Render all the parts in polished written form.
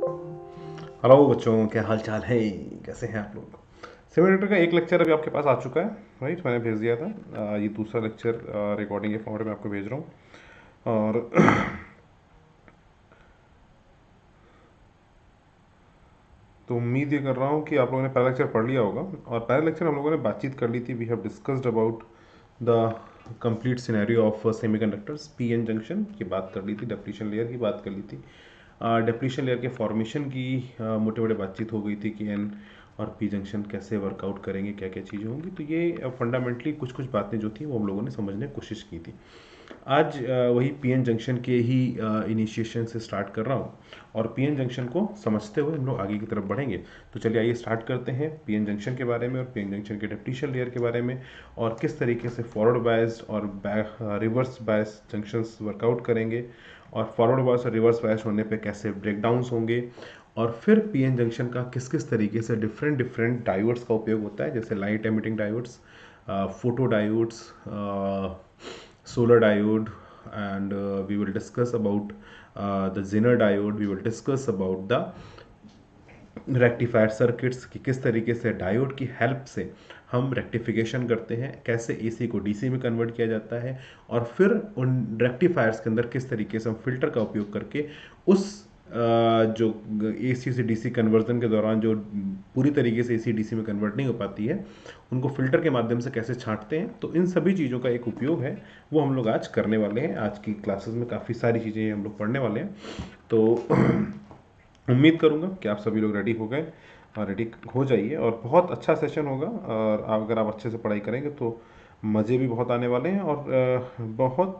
Hello बच्चों, क्या हाल चाल है? कैसे हैं आप लोग? सिम्युलेटर का एक लेक्चर अभी आपके पास आ चुका है, राइट? मैंने भेज दिया था। ये दूसरा लेक्चर रिकॉर्डिंग के फॉर्मेट में आपको भेज रहा हूँ। और तो उम्मीद ये कर रहा हूँ कि आप लोगों ने पहला लेक्चर पढ़ लिया होगा। और पहले लेक्चर हम लोगों ने बातचीत कर ली थी। We have discussed about the complete scenario of semiconductors, PN junction की बात कर ली थी, डिप्लीशन लेयर की बात कर ली थी, डिप्लीशन लेयर के फॉर्मेशन की मोटे मोटे बातचीत हो गई थी कि एन और पी जंक्शन कैसे वर्कआउट करेंगे, क्या क्या चीज़ें होंगी। तो ये फंडामेंटली कुछ कुछ बातें जो थी वो हम लोगों ने समझने की कोशिश की थी। आज वही पीएन जंक्शन के ही इनिशिएशन से स्टार्ट कर रहा हूँ, और पीएन जंक्शन को समझते हुए हम लोग आगे की तरफ बढ़ेंगे। तो चलिए आइए स्टार्ट करते हैं पीएन जंक्शन के बारे में और पीएन जंक्शन के डिप्लीशन लेयर के बारे में, और किस तरीके से फॉरवर्ड बायस्ड और रिवर्स बायस जंक्शंस वर्कआउट करेंगे, और फॉरवर्ड बायस और रिवर्स बायस होने पे कैसे ब्रेकडाउन्स होंगे, और फिर पीएन जंक्शन का किस किस तरीके से डिफरेंट डिफरेंट डायोड्स का उपयोग होता है, जैसे light emitting diodes, photo diodes, solar diode, and we will discuss about the Zener diode. We will discuss about the rectifier circuits की किस तरीके से डायोड की हेल्प से हम रेक्टिफिकेशन करते हैं, कैसे एसी को डीसी में कन्वर्ट किया जाता है, और फिर उन रेक्टिफायर्स के अंदर किस तरीके से हम फिल्टर का उपयोग करके उस जो एसी से डीसी कन्वर्जन के दौरान जो पूरी तरीके से एसी डीसी में कन्वर्ट नहीं हो पाती है, उनको फिल्टर के माध्यम से कैसे छांटते हैं। तो इन सभी चीज़ों का एक उपयोग है, वो हम लोग आज करने वाले हैं। आज की क्लासेस में काफ़ी सारी चीज़ें हम लोग पढ़ने वाले हैं। तो उम्मीद करूंगा कि आप सभी लोग रेडी हो गए और रेडी हो जाइए, और बहुत अच्छा सेशन होगा। और अगर आप अच्छे से पढ़ाई करेंगे तो मज़े भी बहुत आने वाले हैं, और बहुत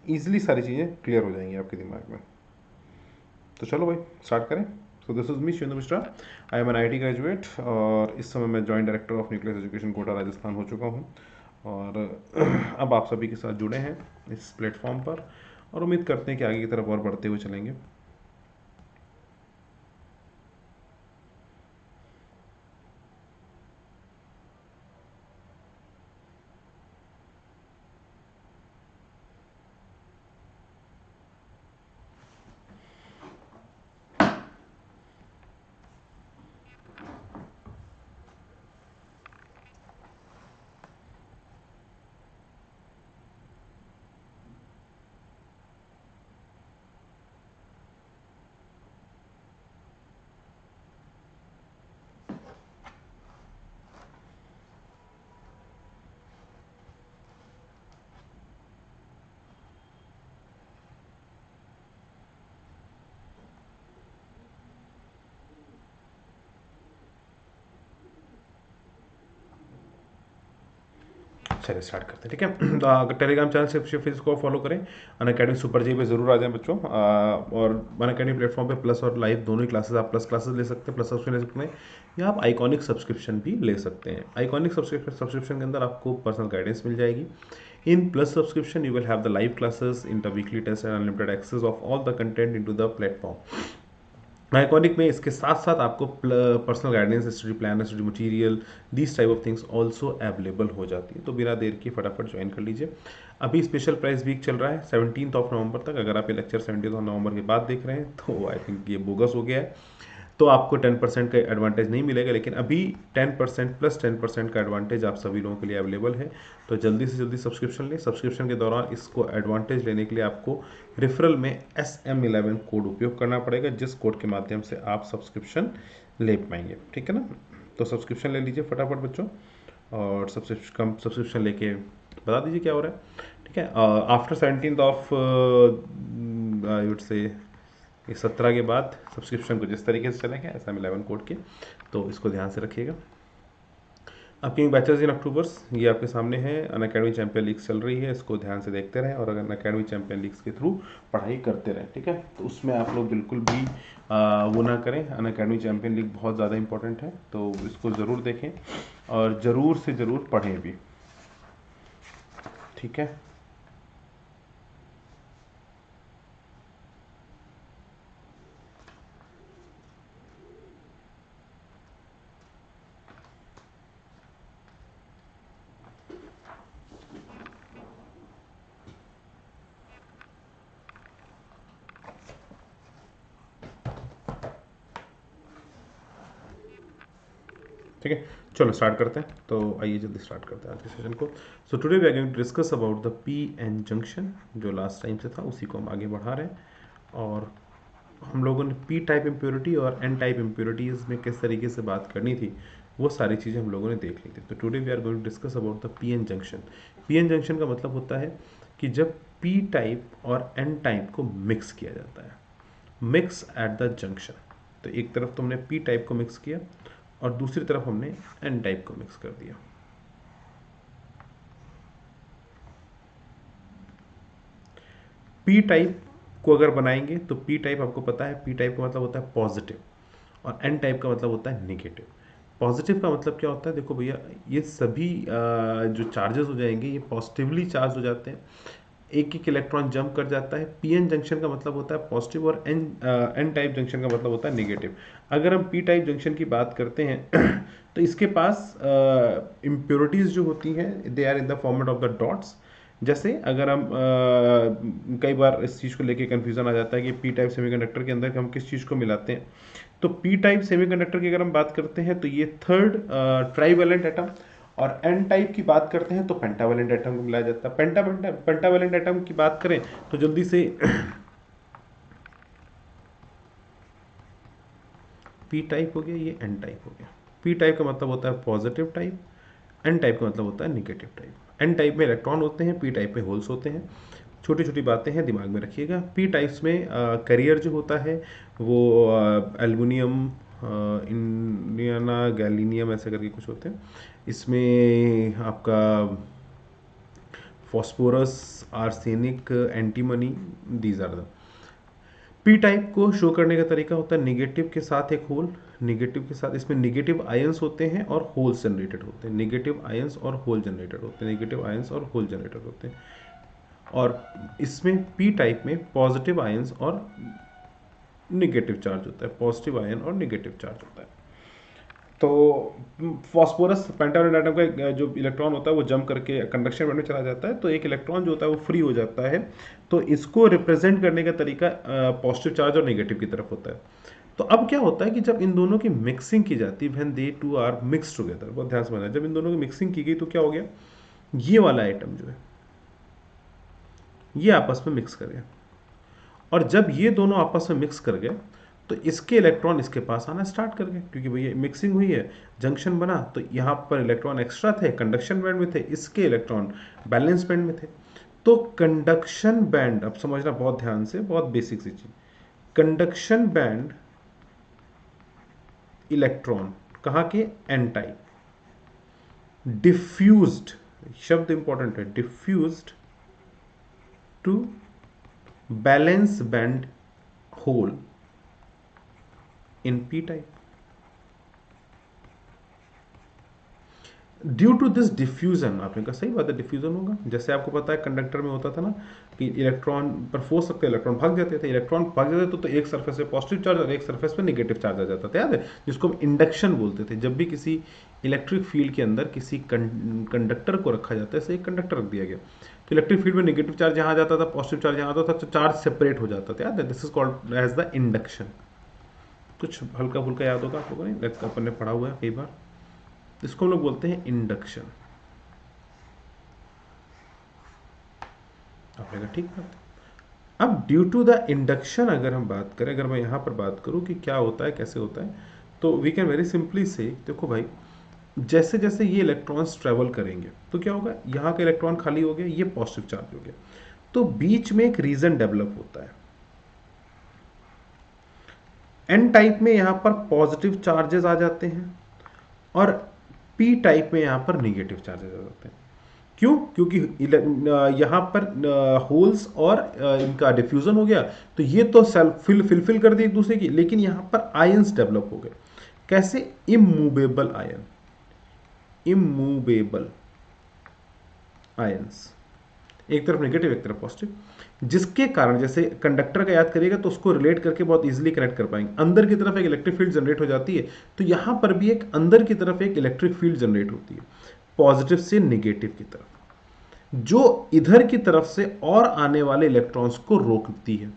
ईजिली सारी चीज़ें क्लियर हो जाएंगी आपके दिमाग में। तो चलो भाई स्टार्ट करें। So this is me Shivendra Mishra. I am an IT graduate, और इस समय मैं joint director of Nucleus Education Kota Rajasthan हो चुका हूँ। और अब आप सभी के साथ जुड़े हैं इस प्लेटफॉर्म पर, और उम्मीद करते हैं कि आगे की तरफ और बढ़ते हुए चलेंगे। चलिए स्टार्ट करते हैं, ठीक है। तो अगर टेलीग्राम चैनल से फिर इसको फॉलो करें। अन अकेडमी सुपर जी पे जरूर आ जाएं बच्चों। और अन अकेडमी प्लेटफॉर्म पे प्लस और लाइव दोनों ही क्लासेस, आप प्लस क्लासेस ले सकते हैं, प्लस सब्सक्रिप्शन ले सकते हैं, या आप आइकॉनिक सब्सक्रिप्शन भी ले सकते हैं। आइकॉनिक सब्सक्रिप्शन के अंदर आपको पर्सनल गाइडेंस मिल जाएगी। In Plus subscription, you will have the live classes, inter-weekly tests, and unlimited access of all the content into the platform. Iconic में इसके साथ साथ आपको personal guidance, study plan, study material, these type of things also available हो जाती है। तो बिना देर की फटाफट ज्वाइन कर लीजिए। अभी स्पेशल प्राइस वीक चल रहा है 17 नवंबर तक। अगर आप ये लेक्चर 17 नवंबर के बाद देख रहे हैं तो आई थिंक ये बोगस हो गया है। तो आपको 10% का एडवांटेज नहीं मिलेगा, लेकिन अभी 10% प्लस 10% का एडवांटेज आप सभी लोगों के लिए अवेलेबल है। तो जल्दी से जल्दी सब्सक्रिप्शन लें। सब्सक्रिप्शन के दौरान इसको एडवांटेज लेने के लिए आपको रेफरल में SM11 कोड उपयोग करना पड़ेगा, जिस कोड के माध्यम से आप सब्सक्रिप्शन ले पाएंगे, ठीक है ना। तो सब्सक्रिप्शन ले लीजिए फटाफट बच्चों, और सबसे कम सब्सक्रिप्शन लेके बता दीजिए क्या हो रहा है, ठीक है। आफ्टर 17 आई वुड से ये 17 के बाद सब्सक्रिप्शन को जिस तरीके से चलेंगे SM11 कोड के, तो इसको ध्यान से रखिएगा। अपकमिंग बैचेस इन अक्टूबर्स ये आपके सामने है। अन अकेडमी चैंपियन लीग्स चल रही है, इसको ध्यान से देखते रहें, और अगर अन अकेडमी चैंपियन लीग्स के थ्रू पढ़ाई करते रहें, ठीक है। तो उसमें आप लोग बिल्कुल भी वो ना करें। अन अकेडमी चैंपियन लीग बहुत ज़्यादा इंपॉर्टेंट है, तो इसको ज़रूर देखें और ज़रूर से ज़रूर पढ़ें भी, ठीक है। ठीक है, चलो स्टार्ट करते हैं। तो आइए जल्दी स्टार्ट करते हैं आज के सेशन को। So today we are going to discuss about the P N junction, जो लास्ट टाइम से था उसी को हम आगे बढ़ा रहे हैं। और हम लोगों ने पी टाइप इम्प्योरिटी और एन टाइप इम्प्योरिटीज़ में किस तरीके से बात करनी थी वो सारी चीज़ें हम लोगों ने देख ली थी। तो today we are going to discuss about the P N junction. P N junction का मतलब होता है कि जब पी टाइप और एन टाइप को मिक्स किया जाता है, मिक्स एट द जंक्शन। तो एक तरफ तो हमने पी टाइप को मिक्स किया और दूसरी तरफ हमने एन टाइप को मिक्स कर दिया। पी टाइप को अगर बनाएंगे तो पी टाइप आपको पता है, पी टाइप का मतलब होता है पॉजिटिव और एन टाइप का मतलब होता है नेगेटिव। पॉजिटिव का मतलब क्या होता है, देखो भैया, ये सभी जो चार्जेस हो जाएंगे ये पॉजिटिवली चार्ज हो जाते हैं, एक एक इलेक्ट्रॉन जंप कर जाता है। पी एन जंक्शन का मतलब होता है पॉजिटिव और एन टाइप जंक्शन का मतलब होता है नेगेटिव। अगर हम पी टाइप जंक्शन की बात करते हैं तो इसके पास इम्प्योरिटीज जो होती हैं they are in the format of the dots. जैसे अगर हम कई बार इस चीज़ को लेके कंफ्यूजन आ जाता है कि पी टाइप सेमीकंडक्टर के अंदर हम किस चीज़ को मिलाते हैं। तो पी टाइप सेमीकंडक्टर की अगर हम बात करते हैं तो ये थर्ड ट्राइवेलेंट एटम, और एन टाइप की बात करते हैं तो पेंटावेलेंट एटम को मिलाया जाता है। पेंटावेलेंट एटम की बात करें तो जल्दी से पी टाइप हो गया, ये एन टाइप हो गया। पी टाइप का मतलब होता है पॉजिटिव टाइप, एन टाइप का मतलब होता है नेगेटिव टाइप। एन टाइप में इलेक्ट्रॉन होते हैं, पी टाइप में होल्स होते हैं। छोटी छोटी बातें हैं, दिमाग में रखिएगा। पी टाइप्स में करियर जो होता है वो एल्युमिनियम, इंडियाना, गैलीनियम ऐसे करके कुछ होते हैं। इसमें आपका phosphorus, arsenic, antimony, these are the. P type को शो करने का तरीका होता है निगेटिव के साथ एक होल, निगेटिव के साथ, इसमें निगेटिव आयंस होते हैं और होल्स जनरेटेड होते हैं। निगेटिव आयंस और होल जनरेटेड होते हैं, निगेटिव आयंस और होल जनरेटेड होते हैं। और इसमें पी टाइप में पॉजिटिव आयंस और निगेटिव चार्ज होता है, पॉजिटिव आयन और निगेटिव चार्ज होता है। तो फॉस्फोरस पेंटावेलेंट एटम का जो इलेक्ट्रॉन होता है वो जंप करके कंडक्शन बैंड में चला जाता है, तो एक इलेक्ट्रॉन जो होता है वो फ्री हो जाता है। तो इसको रिप्रेजेंट करने का तरीका पॉजिटिव चार्ज और नेगेटिव की तरफ होता है। तो अब क्या होता है कि जब इन दोनों की मिक्सिंग की जाती है, when they two are mix together, बहुत ध्यान से समझना, जब इन दोनों की मिक्सिंग की गई तो क्या हो गया, ये वाला आइटम जो है ये आपस में मिक्स कर गया। और जब ये दोनों आपस में मिक्स कर गए तो इसके इलेक्ट्रॉन इसके पास आना स्टार्ट कर गए, क्योंकि भैया मिक्सिंग हुई है, जंक्शन बना, तो यहाँ पर इलेक्ट्रॉन एक्स्ट्रा थे, कंडक्शन बैंड में थे, इसके इलेक्ट्रॉन बैलेंस बैंड में थे। तो कंडक्शन बैंड, अब समझना बहुत ध्यान से, बहुत बेसिक सी चीज, कंडक्शन बैंड इलेक्ट्रॉन कहाँ के, एन टाइप, डिफ्यूज्ड, शब्द इंपॉर्टेंट है, diffused to valence band hole in P type. Due to this diffusion, आपने कहा सही बात है, डिफ्यूजन होगा। जैसे आपको पता है कंडक्टर में होता था ना कि इलेक्ट्रॉन पर फोर्स सकते इलेक्ट्रॉन भाग जाते थे, इलेक्ट्रॉन भाग जाते तो एक सरफेस पे पॉजिटिव चार्ज और एक सरफेस पे नेगेटिव चार्ज आ जाता था, याद है, जिसको हम इंडक्शन बोलते थे। जब भी किसी इलेक्ट्रिक फील्ड के अंदर किसी कंडक्टर को रखा जाता है, ऐसे एक कंडक्टर रख दिया गया, तो इलेक्ट्रिक फील्ड में नेगेटिव चार्ज यहाँ जाता था, पॉजिटिव चार्ज यहाँ आता था, तो चार्ज सेपरेट हो जाता था, याद है, this is called as the induction. कुछ हल्का फुल्का याद होगा आप लोगों ने, अपन ने पढ़ा हुआ है कई बार। इसको हम लोग बोलते हैं इंडक्शन। आपने कहा ठीक बात है। अब ड्यू टू द इंडक्शन अगर हम बात करें, अगर मैं यहाँ पर बात करूँ कि क्या होता है कैसे होता है, तो वी कैन वेरी सिंपली से, देखो भाई, जैसे जैसे ये इलेक्ट्रॉन्स ट्रेवल करेंगे तो क्या होगा, यहाँ का इलेक्ट्रॉन खाली हो गया, ये पॉजिटिव चार्ज हो गया, तो बीच में एक रीजन डेवलप होता है। एन टाइप में यहाँ पर पॉजिटिव चार्जेस आ जाते हैं और पी टाइप में यहाँ पर निगेटिव चार्जेस आ जाते हैं। क्यों, क्योंकि यहाँ पर होल्स और इनका डिफ्यूजन हो गया, तो ये तो सेल्फ फिल कर दी एक दूसरे की, लेकिन यहाँ पर आयंस डेवलप हो गए। कैसे, इमूवेबल आयन, इमूवेबल आयंस, एक तरफ नेगेटिव एक तरफ पॉजिटिव, जिसके कारण, जैसे कंडक्टर का याद करिएगा तो उसको रिलेट करके बहुत इजीली कनेक्ट कर पाएंगे। अंदर की तरफ एक इलेक्ट्रिक फील्ड जनरेट हो जाती है, तो यहां पर भी एक अंदर की तरफ एक इलेक्ट्रिक फील्ड जनरेट होती है, पॉजिटिव से नेगेटिव की तरफ, जो इधर की तरफ से और आने वाले इलेक्ट्रॉन्स को रोकती है।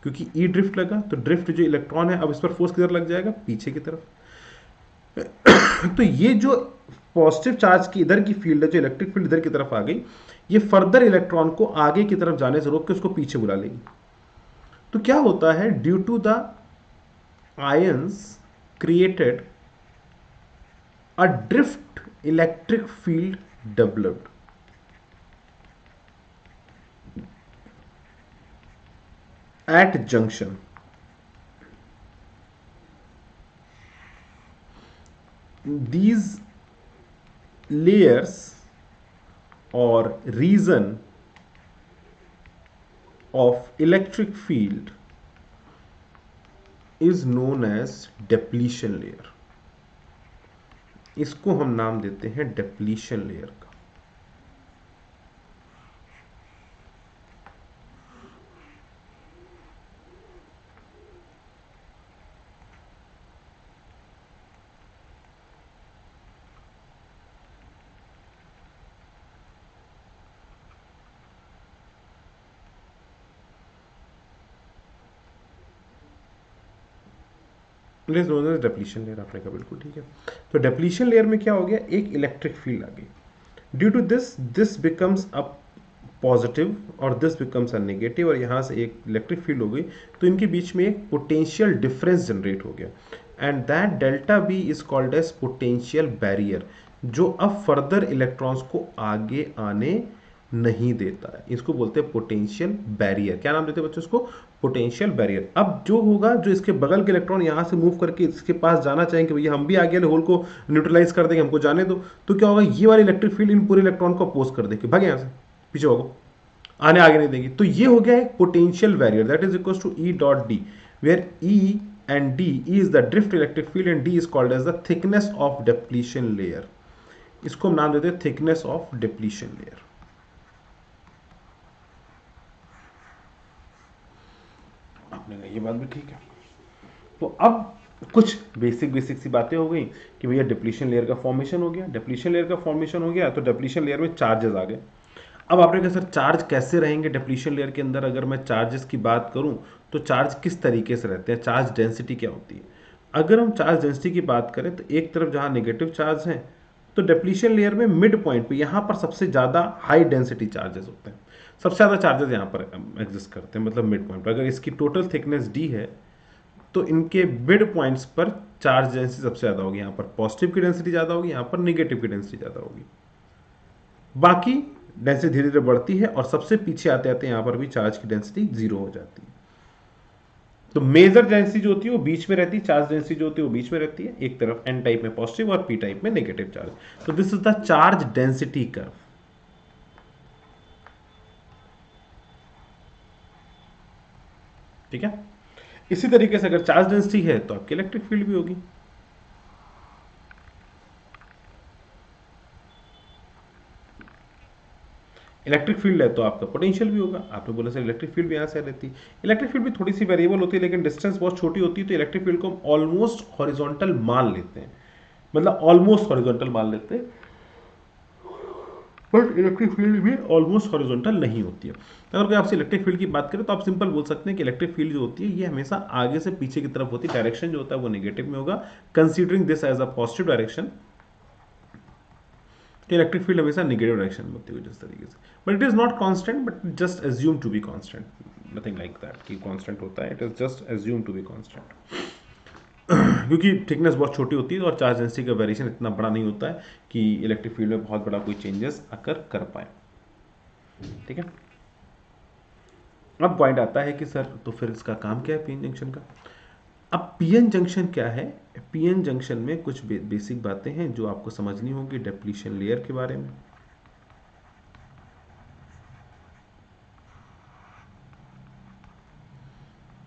क्योंकि ई ड्रिफ्ट लगा तो ड्रिफ्ट जो इलेक्ट्रॉन है अब इस पर फोर्स किधर लग जाएगा, पीछे की तरफ। तो ये जो पॉजिटिव चार्ज की इधर की फील्ड है, जो इलेक्ट्रिक फील्ड इधर की तरफ आ गई, ये फर्दर इलेक्ट्रॉन को आगे की तरफ जाने से रोक के उसको पीछे बुला लेगी। तो क्या होता है, due to the ions created a drift electric field developed at junction. These layers or region of electric field is known as depletion layer. इसको हम नाम देते हैं डेप्लीशन लेयर का। डेप्लीशन लेयर आपने कहा, बिल्कुल ठीक है। तो डेप्लीशन लेयर में क्या हो गया, एक इलेक्ट्रिक फील्ड आ गई। Due to this becomes a positive और दिस बिकम्स अ नेगेटिव, और यहाँ से एक इलेक्ट्रिक फील्ड हो गई, तो इनके बीच में एक पोटेंशियल डिफरेंस जनरेट हो गया, and that delta B is called as potential barrier, जो अब फर्दर इलेक्ट्रॉन्स को आगे आने नहीं देता है। इसको बोलते हैं पोटेंशियल बैरियर। क्या नाम देते हैं बच्चों इसको, पोटेंशियल बैरियर। अब जो होगा, जो इसके बगल के इलेक्ट्रॉन यहाँ से मूव करके इसके पास जाना चाहेंगे, भैया हम भी आगे वाले होल को न्यूट्रलाइज कर देंगे, हमको जाने दो, तो क्या होगा, ये वाली इलेक्ट्रिक फील्ड इन पूरे इलेक्ट्रॉन को अपोज कर देगी, भागे यहाँ से, पीछे होगा, आने आगे नहीं देगी। तो ये हो गया एक potential barrier, that is equal to E dot D, where E and D, E is the drift electric field and D is called as the thickness of depletion layer. इसको हम नाम देते हैं थिकनेस ऑफ डिप्लीशन लेयर। आपने कहा ये बात भी ठीक है। तो अब कुछ बेसिक सी बातें हो गई कि भैया डिप्लीशन लेयर का फॉर्मेशन हो गया, डिप्लीशन लेयर का फॉर्मेशन हो गया, तो डिप्लीशन लेयर में चार्जेस आ गए। अब आपने कहा सर चार्ज कैसे रहेंगे डिप्लीशन लेयर के अंदर, अगर मैं चार्जेस की बात करूं तो चार्ज किस तरीके से रहते हैं, चार्ज डेंसिटी क्या होती है। अगर हम चार्ज डेंसिटी की बात करें तो एक तरफ जहां नेगेटिव चार्ज है, तो डिप्लीशन लेयर में मिड पॉइंट पे यहां पर सबसे ज़्यादा हाई डेंसिटी चार्जेस होते हैं, सबसे ज़्यादा चार्जेस यहाँ पर एग्जिस्ट करते हैं, मतलब मिड पॉइंट पर। अगर इसकी टोटल थिकनेस डी है, तो इनके मिड पॉइंट्स पर चार्ज डेंसिटी सबसे ज़्यादा होगी, यहाँ पर पॉजिटिव की डेंसिटी ज़्यादा होगी, यहाँ पर नेगेटिव की डेंसिटी ज़्यादा होगी। बाकी डेंसिटी धीरे धीरे बढ़ती है, और सबसे पीछे आते आते यहाँ पर भी चार्ज की डेंसिटी जीरो हो जाती है। तो मेजर डेंसिटी जो होती है वो बीच में रहती है, चार्ज डेंसिटी जो होती है वो बीच में रहती है, एक तरफ एन टाइप में पॉजिटिव और पी टाइप में नेगेटिव चार्ज। तो this is the charge density curve. ठीक है, इसी तरीके से अगर चार्ज डेंसिटी है तो आपकी इलेक्ट्रिक फील्ड भी होगी। इलेक्ट्रिक फील्ड है तो आपका पोटेंशियल भी होगा। आपने बोला सर इलेक्ट्रिक फील्ड भी यहाँ से रहती है, इलेक्ट्रिक फील्ड भी थोड़ी सी वेरिएबल होती है, लेकिन डिस्टेंस बहुत छोटी होती है, तो इलेक्ट्रिक फील्ड को हम ऑलमोस्ट हॉरिजॉन्टल मान लेते हैं, मतलब ऑलमोस्ट हॉरिजॉन्टल मान लेते हैं, बट इलेक्ट्रिक फील्ड भी ऑलमोस्ट हॉरिजॉन्टल नहीं होती है। अगर कोई आपसे इलेक्ट्रिक फील्ड की बात करें तो आप सिंपल बोल सकते हैं कि इलेक्ट्रिक फील्ड जो होती है ये हमेशा आगे से पीछे की तरफ होती है, डायरेक्शन जो होता है वो नेगेटिव में होगा, considering this as a positive direction. Electric field हमेशा नेगेटिव डायरेक्शन में होती है जिस तरीके से, but it is not constant, but just assume to be constant, nothing like that कि कांस्टेंट होता है, it is just assume to be constant. क्योंकि थिकनेस बहुत छोटी होती है और चार्ज डेंसिटी का वेरिएशन इतना बड़ा नहीं होता है कि इलेक्ट्रिक फील्ड में बहुत बड़ा कोई चेंजेस अकर कर पाए। ठीक है, अब पॉइंट आता है कि सर तो फिर इसका काम क्या है पीएन जंक्शन का। अब पीएन जंक्शन क्या है, पीएन जंक्शन में कुछ बेसिक बातें हैं जो आपको समझनी होगी डिप्लीशन लेयर के बारे में।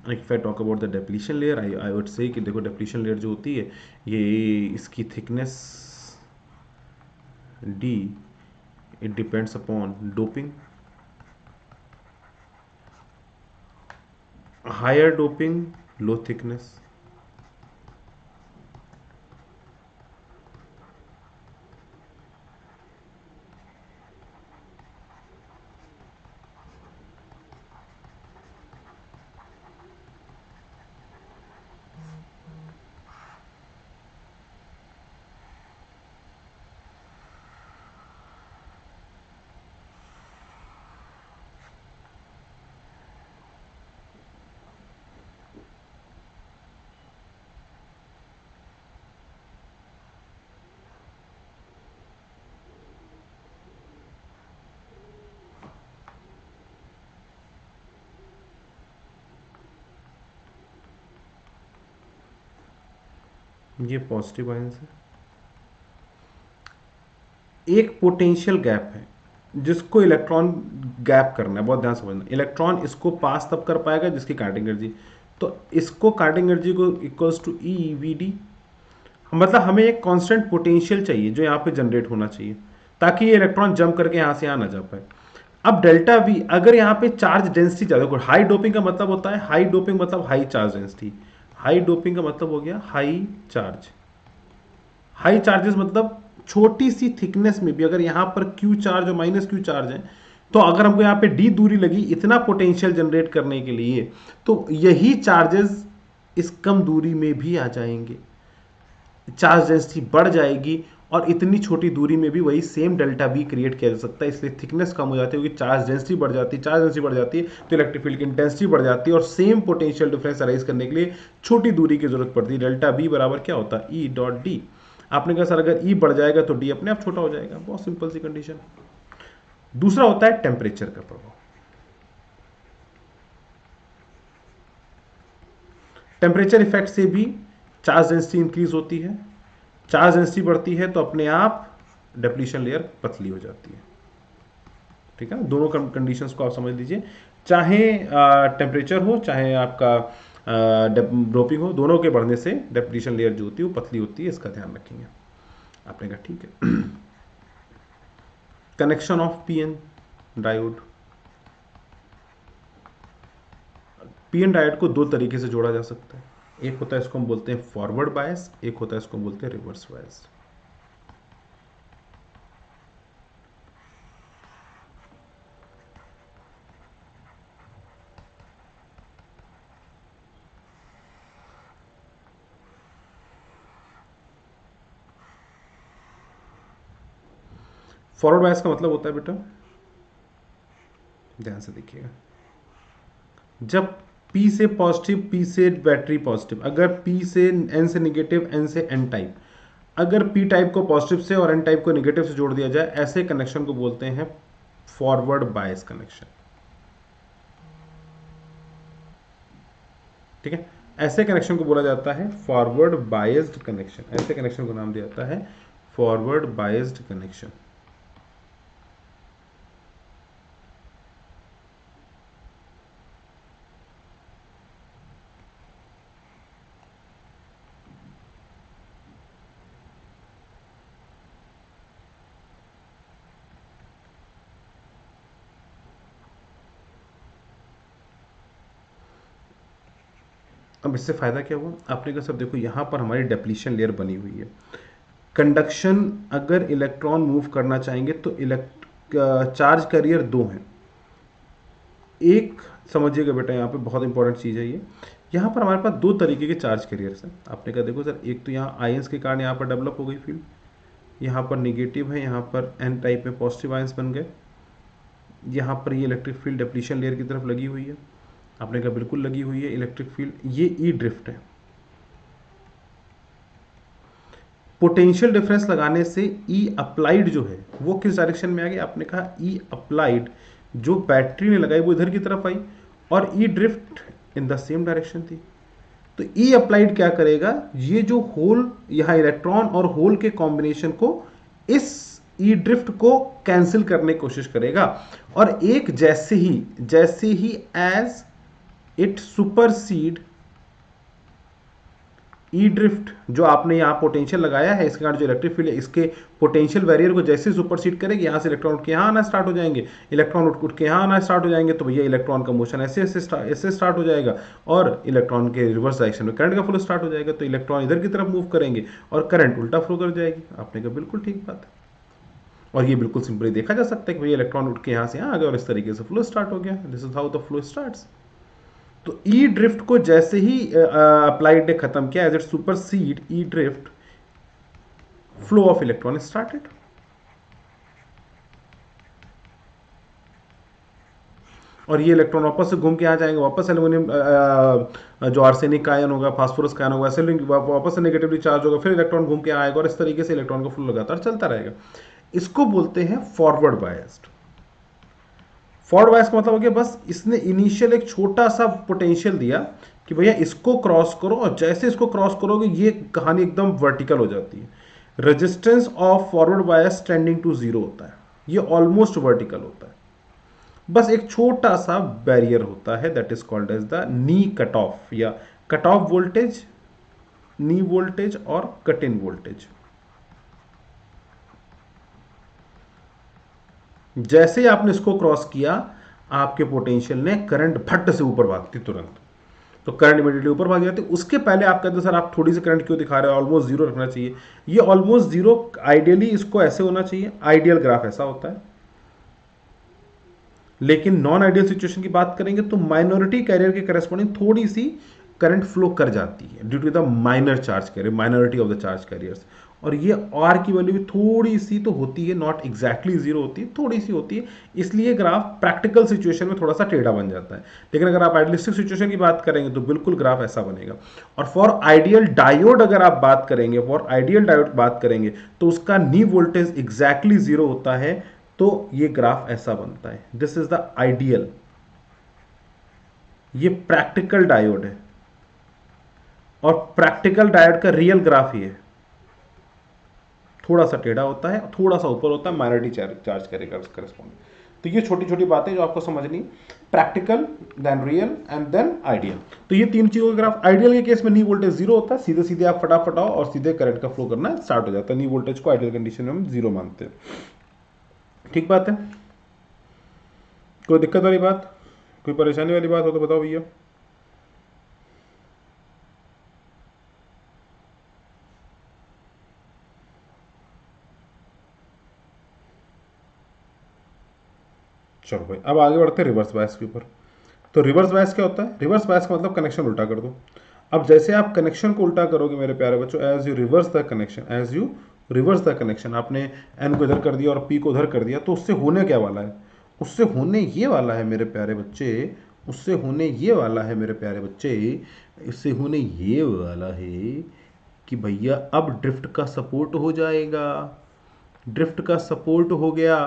If I talk about the depletion layer, I would से कि देखो डिप्लीशन लेयर जो होती है ये इसकी thickness D, it depends upon doping, higher doping low thickness, ये पॉजिटिव आयंस है, एक पोटेंशियल गैप है जिसको इलेक्ट्रॉन गैप करना है, बहुत ध्यान समझना। इलेक्ट्रॉन इसको पास तब कर पाएगा जिसकी काइनेटिक एनर्जी, तो इसको काइनेटिक एनर्जी को equals to E V D, मतलब हमें एक कांस्टेंट पोटेंशियल चाहिए जो यहाँ पे जनरेट होना चाहिए ताकि ये इलेक्ट्रॉन जंप करके यहाँ से यहाँ ना जा पाए। अब डेल्टा वी, अगर यहाँ पे चार्ज डेंसिटी ज़्यादा, हाई डोपिंग का मतलब होता है, हाई डोपिंग मतलब high charge density, high doping का मतलब हो गया हाई चार्ज। हाई चार्जेस मतलब छोटी सी थिकनेस में भी अगर यहाँ पर क्यू चार्ज और माइनस क्यू चार्ज है, तो अगर हमको यहाँ पे डी दूरी लगी इतना पोटेंशियल जनरेट करने के लिए, तो यही चार्जेस इस कम दूरी में भी आ जाएंगे, चार्ज डेंसिटी बढ़ जाएगी और इतनी छोटी दूरी में भी वही सेम डेल्टा वी क्रिएट किया जा सकता है। इसलिए थिकनेस कम हो जाती है क्योंकि चार्ज डेंसिटी बढ़ जाती है, चार्ज डेंसिटी बढ़ जाती है तो इलेक्ट्रिक फील्ड की इंटेंसिटी बढ़ जाती है और सेम पोटेंशियल डिफरेंस अराइज करने के लिए छोटी दूरी की जरूरत पड़ती है। डेल्टा वी बराबर क्या होता है, ई डॉट डी। आपने कहा सर अगर ई बढ़ जाएगा तो डी अपने आप छोटा हो जाएगा, बहुत सिंपल सी कंडीशन। दूसरा होता है टेम्परेचर का प्रभाव। टेम्परेचर इफेक्ट से भी चार्ज डेंसिटी इंक्रीज होती है, चार्ज डेंसिटी बढ़ती है तो अपने आप डिप्लीशन लेयर पतली हो जाती है। ठीक है, दोनों कंडीशंस को आप समझ लीजिए, चाहे टेम्परेचर हो चाहे आपका डोपिंग हो, दोनों के बढ़ने से डिप्लीशन लेयर जो होती है वो पतली होती है, इसका ध्यान रखेंगे। आपने कहा ठीक है। Connection of PN diode. PN diode को दो तरीके से जोड़ा जा सकता है, एक होता है इसको हम बोलते हैं फॉरवर्ड बायस, एक होता है इसको हम बोलते हैं रिवर्स बायस। फॉरवर्ड बायस का मतलब होता है बेटा, ध्यान से देखिएगा, जब P से पॉजिटिव, P से बैटरी पॉजिटिव, अगर P से N से निगेटिव, N से N टाइप, अगर P टाइप को पॉजिटिव से और N टाइप को निगेटिव से जोड़ दिया जाए, ऐसे कनेक्शन को बोलते हैं फॉरवर्ड बायस कनेक्शन। ठीक है, ऐसे कनेक्शन को बोला जाता है फॉरवर्ड बायस्ड कनेक्शन, ऐसे कनेक्शन को नाम दिया जाता है फॉरवर्ड बायस्ड कनेक्शन। अब इससे फायदा क्या हुआ, आपने कहा सब देखो यहां पर हमारी डिप्लीशन लेयर बनी हुई है। कंडक्शन, अगर इलेक्ट्रॉन मूव करना चाहेंगे तो चार्ज कैरियर दो हैं। एक समझिएगा बेटा, यहाँ पे बहुत इंपॉर्टेंट चीज़ है ये, यहाँ पर हमारे पास दो तरीके के चार्ज कैरियर्स हैं। आपने कहा देखो सर, एक तो यहाँ आयंस के कारण यहाँ पर डेवलप हो गई फील्ड, यहाँ पर निगेटिव है, यहाँ पर एन टाइप में पॉजिटिव आयंस बन गए, यहाँ पर ये इलेक्ट्रिक फील्ड डिप्लीशन लेयर की तरफ लगी हुई है। आपने कहा बिल्कुल लगी हुई है इलेक्ट्रिक फील्ड, ये ई ड्रिफ्ट है। पोटेंशियल डिफरेंस लगाने से ई अप्लाइड जो है वो किस डायरेक्शन में आ गई, आपने कहा ई अप्लाइड जो बैटरी ने लगाई वो इधर की तरफ आई और E drift in the same direction थी। तो ई अप्लाइड क्या करेगा, ये जो होल यहां इलेक्ट्रॉन और होल के कॉम्बिनेशन को, इस ई ड्रिफ्ट को कैंसिल करने की कोशिश करेगा और एक जैसे ही as it supersede E drift, जो आपने यहां पोटेंशियल लगाया है इसके कारण जो इलेक्ट्रिक फील्ड है, इसके पोटेंशियल बैरियर को जैसे सुपरसीड करेगी, यहां से इलेक्ट्रॉन उठ के यहां आना स्टार्ट हो जाएंगे, इलेक्ट्रॉन उठ के यहां आना स्टार्ट हो जाएंगे, तो भैया इलेक्ट्रॉन का मोशन ऐसे स्टार्ट हो जाएगा और इलेक्ट्रॉन के रिवर्स डायरेक्शन में करंट का फ्लो स्टार्ट हो जाएगा, तो इलेक्ट्रॉन इधर की तरफ मूव करेंगे और करंट उल्टा फ्लो कर जाएगी। आपने कहा बिल्कुल ठीक बात है, और ये बिल्कुल सिंपली देखा जा सकता है कि भैया इलेक्ट्रॉन उठ के यहां से यहां आ गया और इस तरीके से फ्लो स्टार्ट हो गया। This is how the flow starts. तो ई ड्रिफ्ट को जैसे ही अप्लाइड ने खत्म किया, as it supersede E drift, flow of electron started. और ये इलेक्ट्रॉन वापस से घूम के आ जाएंगे, वापस एल्यूमिनियम जो आर्सेनिक का आयन होगा, फास्फोरस का आयन होगा, वापस से नेगेटिवली चार्ज होगा, फिर इलेक्ट्रॉन घूम के आएगा और इस तरीके से इलेक्ट्रॉन का फ्लो लगातार चलता रहेगा। इसको बोलते हैं फॉरवर्ड बायस्ड। फॉरवर्ड बायस का मतलब हो गया बस इसने इनिशियल एक छोटा सा पोटेंशियल दिया कि भैया इसको क्रॉस करो, और जैसे इसको क्रॉस करोगे ये कहानी एकदम वर्टिकल हो जाती है। Resistance of forward bias tending to zero होता है, ये ऑलमोस्ट वर्टिकल होता है। बस एक छोटा सा बैरियर होता है, that is called as the knee cut off, या cut off voltage, knee voltage और कट इन वोल्टेज। जैसे ही आपने इसको क्रॉस किया, आपके पोटेंशियल ने करंट फट से ऊपर भागती तुरंत, तो करंट इमीडिएटली ऊपर भाग जाती। उसके पहले आप कहते हो सर आप थोड़ी सी करंट क्यों दिखा रहे हो, ऑलमोस्ट जीरो रखना चाहिए। ये ऑलमोस्ट जीरो आइडियली इसको ऐसे होना चाहिए, आइडियल ग्राफ ऐसा होता है। लेकिन नॉन आइडियल सिचुएशन की बात करेंगे तो माइनॉरिटी कैरियर के करस्पॉन्डिंग थोड़ी सी करंट फ्लो कर जाती है due to the minor charge carrier, minority of the charge carriers. और ये आर की वैल्यू भी थोड़ी सी तो होती है, नॉट एग्जैक्टली जीरो होती है, थोड़ी सी होती है। इसलिए ग्राफ प्रैक्टिकल सिचुएशन में थोड़ा सा टेढ़ा बन जाता है। लेकिन अगर आप आइडियलिस्टिक सिचुएशन की बात करेंगे तो बिल्कुल ग्राफ ऐसा बनेगा। और फॉर आइडियल डायोड अगर आप बात करेंगे, फॉर आइडियल डायोड बात करेंगे तो उसका नी वोल्टेज एग्जैक्टली जीरो होता है, तो ये ग्राफ ऐसा बनता है। This is the ideal. ये प्रैक्टिकल डायोड है, और प्रैक्टिकल डायोड का रियल ग्राफ ये थोड़ा सा टेढ़ा होता है, थोड़ा सा ऊपर होता है, माइनॉरिटी चार्ज करेगा करस्पॉन्ड। तो ये छोटी छोटी बातें जो आपको समझनी, practical, then real and then ideal. तो ये तीन चीजों का ग्राफ। आइडियल के केस में नी वोल्टेज जीरो होता है, सीधे सीधे आप फटाफट आओ और सीधे करंट का फ्लो करना स्टार्ट हो जाता है। नी वोल्टेज को आइडियल कंडीशन में हम जीरो मानते हैं। ठीक बात है? कोई दिक्कत वाली बात, कोई परेशानी वाली बात हो तो बताओ भैया। चलो भाई, अब आगे बढ़ते हैं रिवर्स बायस के ऊपर। तो रिवर्स बायस क्या होता है? रिवर्स बायस का मतलब कनेक्शन उल्टा कर दो। अब जैसे आप कनेक्शन को उल्टा करोगे मेरे प्यारे बच्चों, as you reverse the connection, as you reverse the connection, आपने एन को इधर कर दिया और पी को उधर कर दिया, तो उससे होने क्या वाला है? उससे होने ये वाला है मेरे प्यारे बच्चे, उससे होने ये वाला है मेरे प्यारे बच्चे, इससे होने ये वाला है कि भैया अब ड्रिफ्ट का सपोर्ट हो जाएगा। ड्रिफ्ट का सपोर्ट हो गया,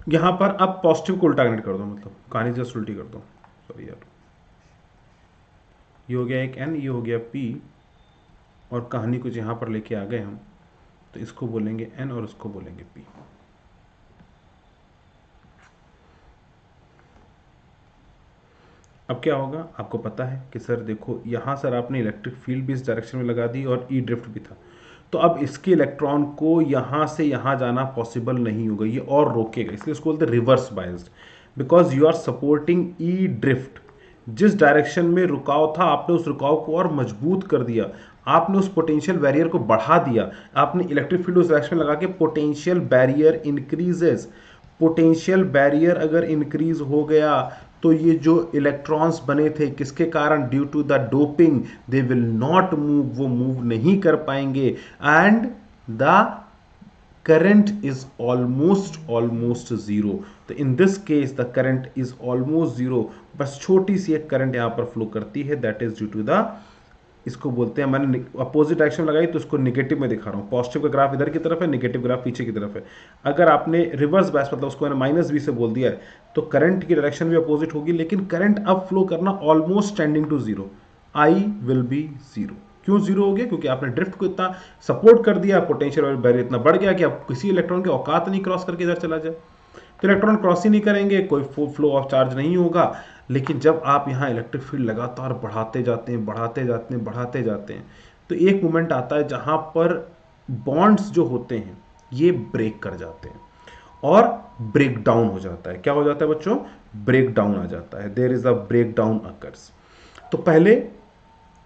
यहां पर अब पॉजिटिव को उल्टा कनेक्ट कर दो, मतलब कहानी जस्ट उल्टी कर दो। सॉरी यार, ये हो गया एक एन, ये हो गया पी, और कहानी कुछ यहां पर लेके आ गए हम, तो इसको बोलेंगे एन और इसको बोलेंगे पी। अब क्या होगा आपको पता है कि सर देखो यहां सर आपने इलेक्ट्रिक फील्ड भी इस डायरेक्शन में लगा दी और ई ड्रिफ्ट भी था, तो अब इसके इलेक्ट्रॉन को यहां से यहां जाना पॉसिबल नहीं होगा, ये और रोकेगा, इसलिए इसको बोलते हैं reverse biased, because you are supporting E drift. जिस डायरेक्शन में रुकाव था आपने उस रुकाव को और मजबूत कर दिया, आपने उस पोटेंशियल बैरियर को बढ़ा दिया, आपने इलेक्ट्रिक फील्ड उस डायरेक्शन में लगा के potential barrier increases. Potential barrier अगर इंक्रीज हो गया तो ये जो इलेक्ट्रॉन्स बने थे किसके कारण? Due to the doping, they will not move, वो मूव नहीं कर पाएंगे, and the current is almost zero। तो in this case the current is almost zero, बस छोटी सी एक करंट यहां पर फ्लो करती है, that is due to the, इसको बोलते हैं, मैंने अपोजिट डायरेक्शन लगाई तो इसको निगेटिव में दिखा रहा हूँ। पॉजिटिव का ग्राफ इधर की तरफ है, निगेटिव ग्राफ पीछे की तरफ है। अगर आपने रिवर्स बायस मतलब उसको मैंने माइनस बी से बोल दिया है, तो करंट की डायरेक्शन भी अपोजिट होगी, लेकिन करंट अब फ्लो करना almost tending to zero, I will be zero. क्यों जीरो हो गया? क्योंकि आपने ड्रिफ्ट को इतना सपोर्ट कर दिया, पोटेंशियल बैरियर इतना बढ़ गया कि अब किसी इलेक्ट्रॉन के औकात नहीं क्रॉस करके इधर चला जाए, तो इलेक्ट्रॉन क्रॉस ही नहीं करेंगे, कोई फ्लो ऑफ चार्ज नहीं होगा। लेकिन जब आप यहाँ इलेक्ट्रिक फील्ड लगातार बढ़ाते जाते हैं, बढ़ाते जाते हैं, बढ़ाते जाते हैं, तो एक मोमेंट आता है जहाँ पर बॉन्ड्स जो होते हैं ये ब्रेक कर जाते हैं, और ब्रेक डाउन हो जाता है। क्या हो जाता है बच्चों? ब्रेक डाउन आ जाता है, there is a break down occurs. तो पहले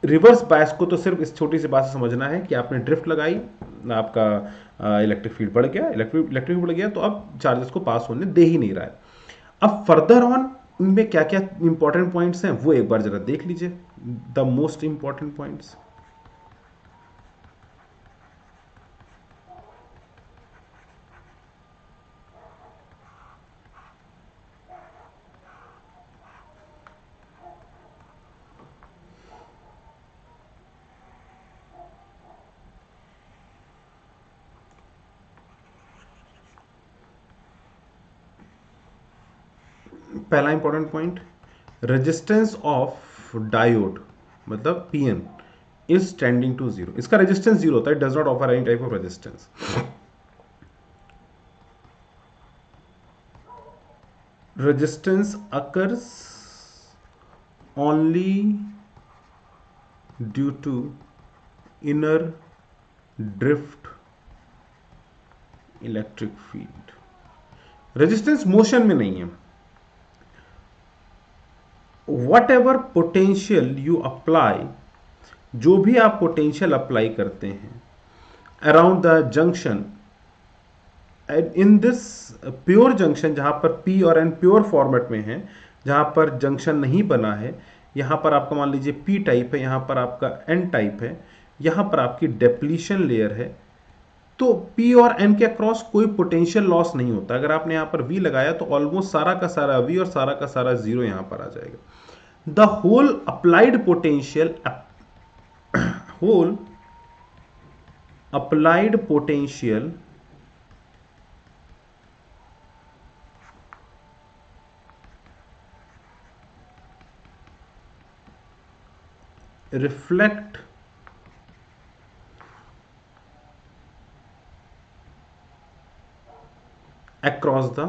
रिवर्स बायस को तो सिर्फ इस छोटी सी बात से समझना है कि आपने ड्रिफ्ट लगाई, आपका इलेक्ट्रिक फील्ड बढ़ गया, इलेक्ट्रिक फील्ड बढ़ गया तो अब चार्जेस को पास होने दे ही नहीं रहा है। अब फर्दर ऑन इनमें क्या क्या इंपॉर्टेंट पॉइंट्स हैं वो एक बार जरा देख लीजिए, द मोस्ट इंपॉर्टेंट पॉइंट्स। पहला important point, resistance of diode मतलब PN is tending to zero. इसका रेजिस्टेंस जीरो होता है, does not offer any type of resistance. Resistance occurs only due to inner drift electric field. Resistance motion में नहीं है। Whatever potential you apply, जो भी आप पोटेंशियल अप्लाई करते हैं around the junction, in this pure junction, जहां पर पी और एन प्योर फॉर्मेट में है, जहां पर जंक्शन नहीं बना है, यहां पर आपका मान लीजिए पी टाइप है, यहां पर आपका एन टाइप है, यहां पर आपकी डेप्लीशन लेयर है, तो P और N के अक्रॉस कोई पोटेंशियल लॉस नहीं होता। अगर आपने यहां पर V लगाया तो ऑलमोस्ट सारा का सारा V और सारा का सारा जीरो यहां पर आ जाएगा। The whole applied potential, whole applied potential reflect across the,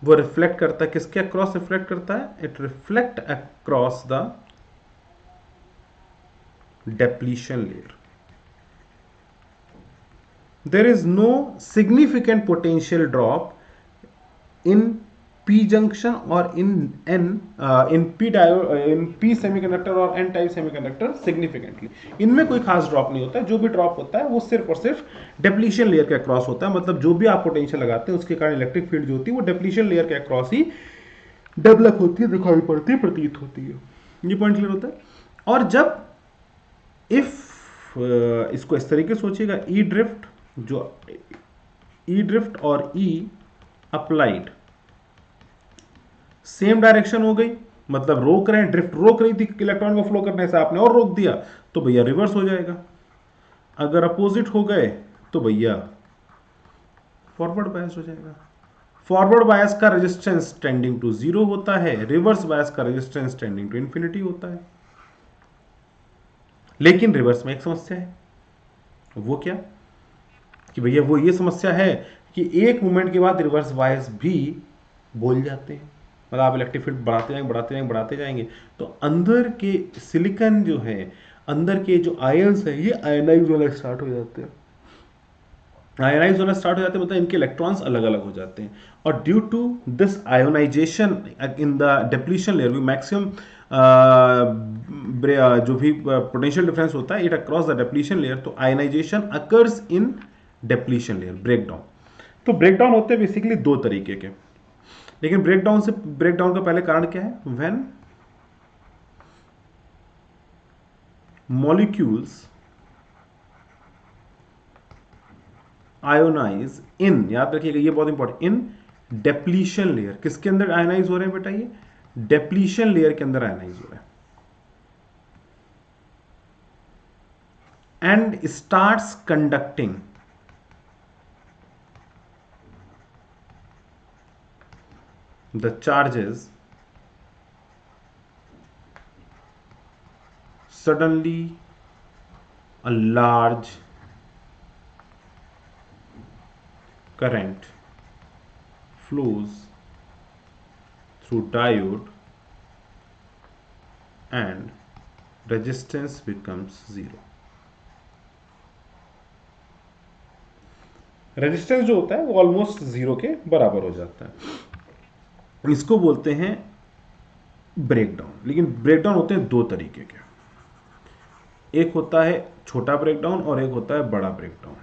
वो रिफ्लेक्ट करता है किसके अक्रॉस रिफ्लेक्ट करता है? It reflect across the depletion layer. There is no significant potential drop in P junction और in N, in P semiconductor और N type semiconductor significantly, इनमें कोई खास ड्रॉप नहीं होता है। जो भी ड्रॉप होता है वो सिर्फ और सिर्फ डेप्लीशन लेयर के अक्रॉस होता है। मतलब जो भी आप पोटेंशियल लगाते हैं उसके कारण इलेक्ट्रिक फील्ड जो होती है वो डेप्लीशन लेयर के अक्रॉस ही डेवलप होती है, दिखाई पड़ती है, प्रतीत होती है। ये पॉइंट क्लियर होता है। और जब इफ इसको इस तरीके से सोचिएगा, ई ड्रिफ्ट, जो ई ड्रिफ्ट और ई अप्लाइड सेम डायरेक्शन हो गई, मतलब रोक रहे हैं, ड्रिफ्ट रोक रही थी इलेक्ट्रॉन को फ्लो करने से, आपने और रोक दिया तो भैया रिवर्स हो जाएगा। अगर अपोजिट हो गए तो भैया फॉरवर्ड बायस हो जाएगा। फॉरवर्ड बायस का रेजिस्टेंस टेंडिंग टू जीरो होता है, रिवर्स बायस का रेजिस्टेंस टेंडिंग टू इंफिनिटी होता है। लेकिन रिवर्स में एक समस्या है, वो क्या कि भैया वो ये समस्या है कि एक मोमेंट के बाद रिवर्स बायस भी बोल जाते हैं। मतलब आप इलेक्ट्रिक फील्ड बढ़ाते जाएंगे बढ़ाते जाएंगे बढ़ाते जाएंगे तो अंदर के सिलिकॉन जो है, अंदर के जो आयंस है, ये आयनाइज होना स्टार्ट हो जाते हैं। आयनाइज होना स्टार्ट हो जाते हैं मतलब इनके इलेक्ट्रॉन्स अलग अलग हो जाते हैं। और due to this ionisation in the depletion layer, भी मैक्सिमम जो भी पोटेंशियल डिफरेंस होता है it across the depletion layer, तो ionisation occurs in depletion layer, breakdown. तो ब्रेकडाउन होते हैं बेसिकली दो तरीके के। लेकिन ब्रेकडाउन का पहले कारण क्या है? व्हेन मॉलिक्यूल्स आयोनाइज इन, याद रखिएगा ये बहुत इंपॉर्टेंट, इन डेप्लीशन लेयर। किसके अंदर आयोनाइज हो रहे हैं बेटा? ये डेप्लीशन लेयर के अंदर आयोनाइज हो रहे हैं। And starts conducting the charges, suddenly a large current flows through diode and resistance becomes zero. Resistance जो होता है वो ऑलमोस्ट जीरो के बराबर हो जाता है। इसको बोलते हैं ब्रेकडाउन। लेकिन ब्रेकडाउन होते हैं दो तरीके के, एक होता है छोटा ब्रेकडाउन और एक होता है बड़ा ब्रेकडाउन।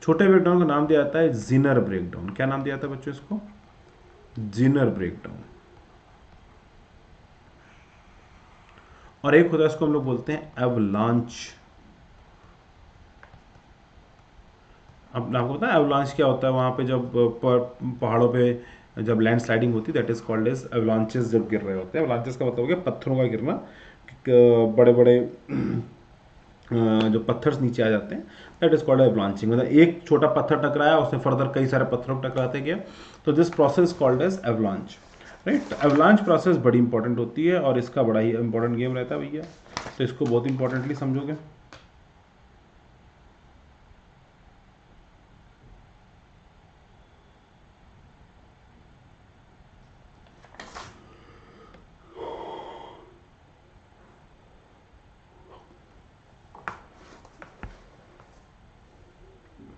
छोटे ब्रेकडाउन का नाम दिया जाता है जिनर ब्रेकडाउन। क्या नाम दिया जाता है बच्चों इसको? Zener breakdown. और एक होता है इसको हम लोग बोलते हैं एवलांच। अब आपको पता है एवलांच क्या होता है? वहां पे जब पहाड़ों पे जब लैंड स्लाइडिंग होती है that is called as avalanches. जब गिर रहे होते हैं, एवलांचेस का मतलब हो गया पत्थरों का गिरना, बड़े बड़े जो पत्थर नीचे आ जाते हैं, दैट इज कॉल्ड एवलांचिंग। मतलब एक छोटा पत्थर टकराया, उससे फर्दर कई सारे पत्थरों को टकराते गया, तो this process called as avalanche, right. Avalanche process बड़ी इंपॉर्टेंट होती है और इसका बड़ा ही इंपॉर्टेंट गेम रहता है भैया, तो इसको बहुत इंपॉर्टेंटली समझोगे।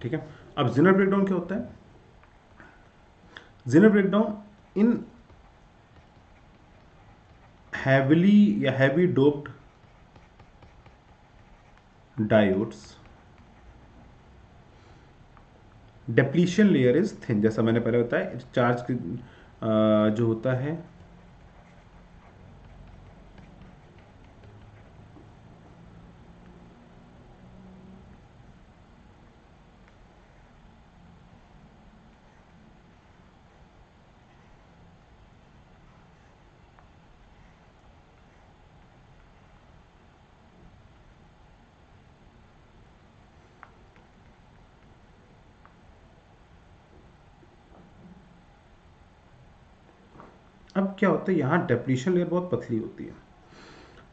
ठीक है। अब जिनर ब्रेकडाउन क्या होता है? जिनर ब्रेकडाउन इन हैवीली या heavy doped diodes depletion layer is thin. जैसा मैंने पहले बताया, चार्ज जो होता है अब क्या होता है, यहाँ डेप्लीशन लेयर बहुत पतली होती है।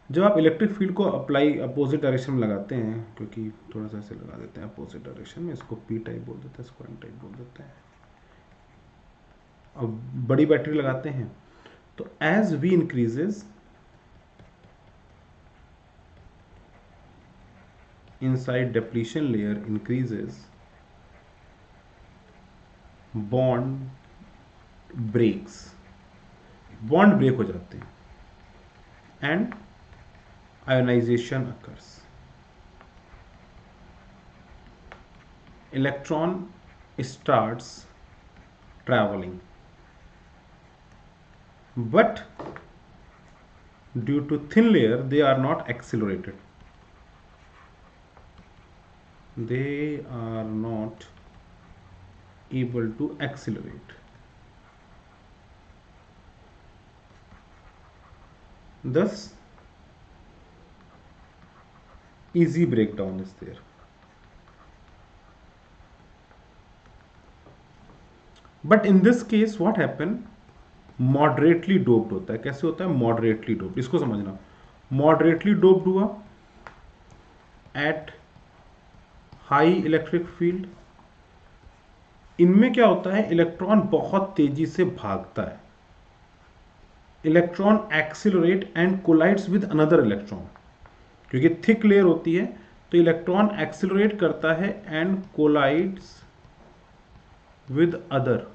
जब आप इलेक्ट्रिक फील्ड को अप्लाई अपोजिट डायरेक्शन में लगाते हैं, क्योंकि थोड़ा सा ऐसे लगा देते हैं अपोजिट डायरेक्शन में, इसको पी टाइप बोल देते हैं, इसको एन टाइप बोल देते हैं। अब बड़ी बैटरी लगाते हैं तो as we increases inside depletion layer increases, bond breaks, bond break हो जाते हैं and ionization occurs. Electron starts travelling, but due to thin layer they are not accelerated. They are not able to accelerate. Thus easy breakdown is there. But in this case what happened, moderately doped होता है। कैसे होता है? Moderately doped, इसको समझना। Moderately doped हुआ at high electric field. इनमें क्या होता है, इलेक्ट्रॉन बहुत तेजी से भागता है। Electron accelerate and collides with another electron, क्योंकि थिक लेयर होती है तो इलेक्ट्रॉन एक्सिलरेट करता है and collides with other,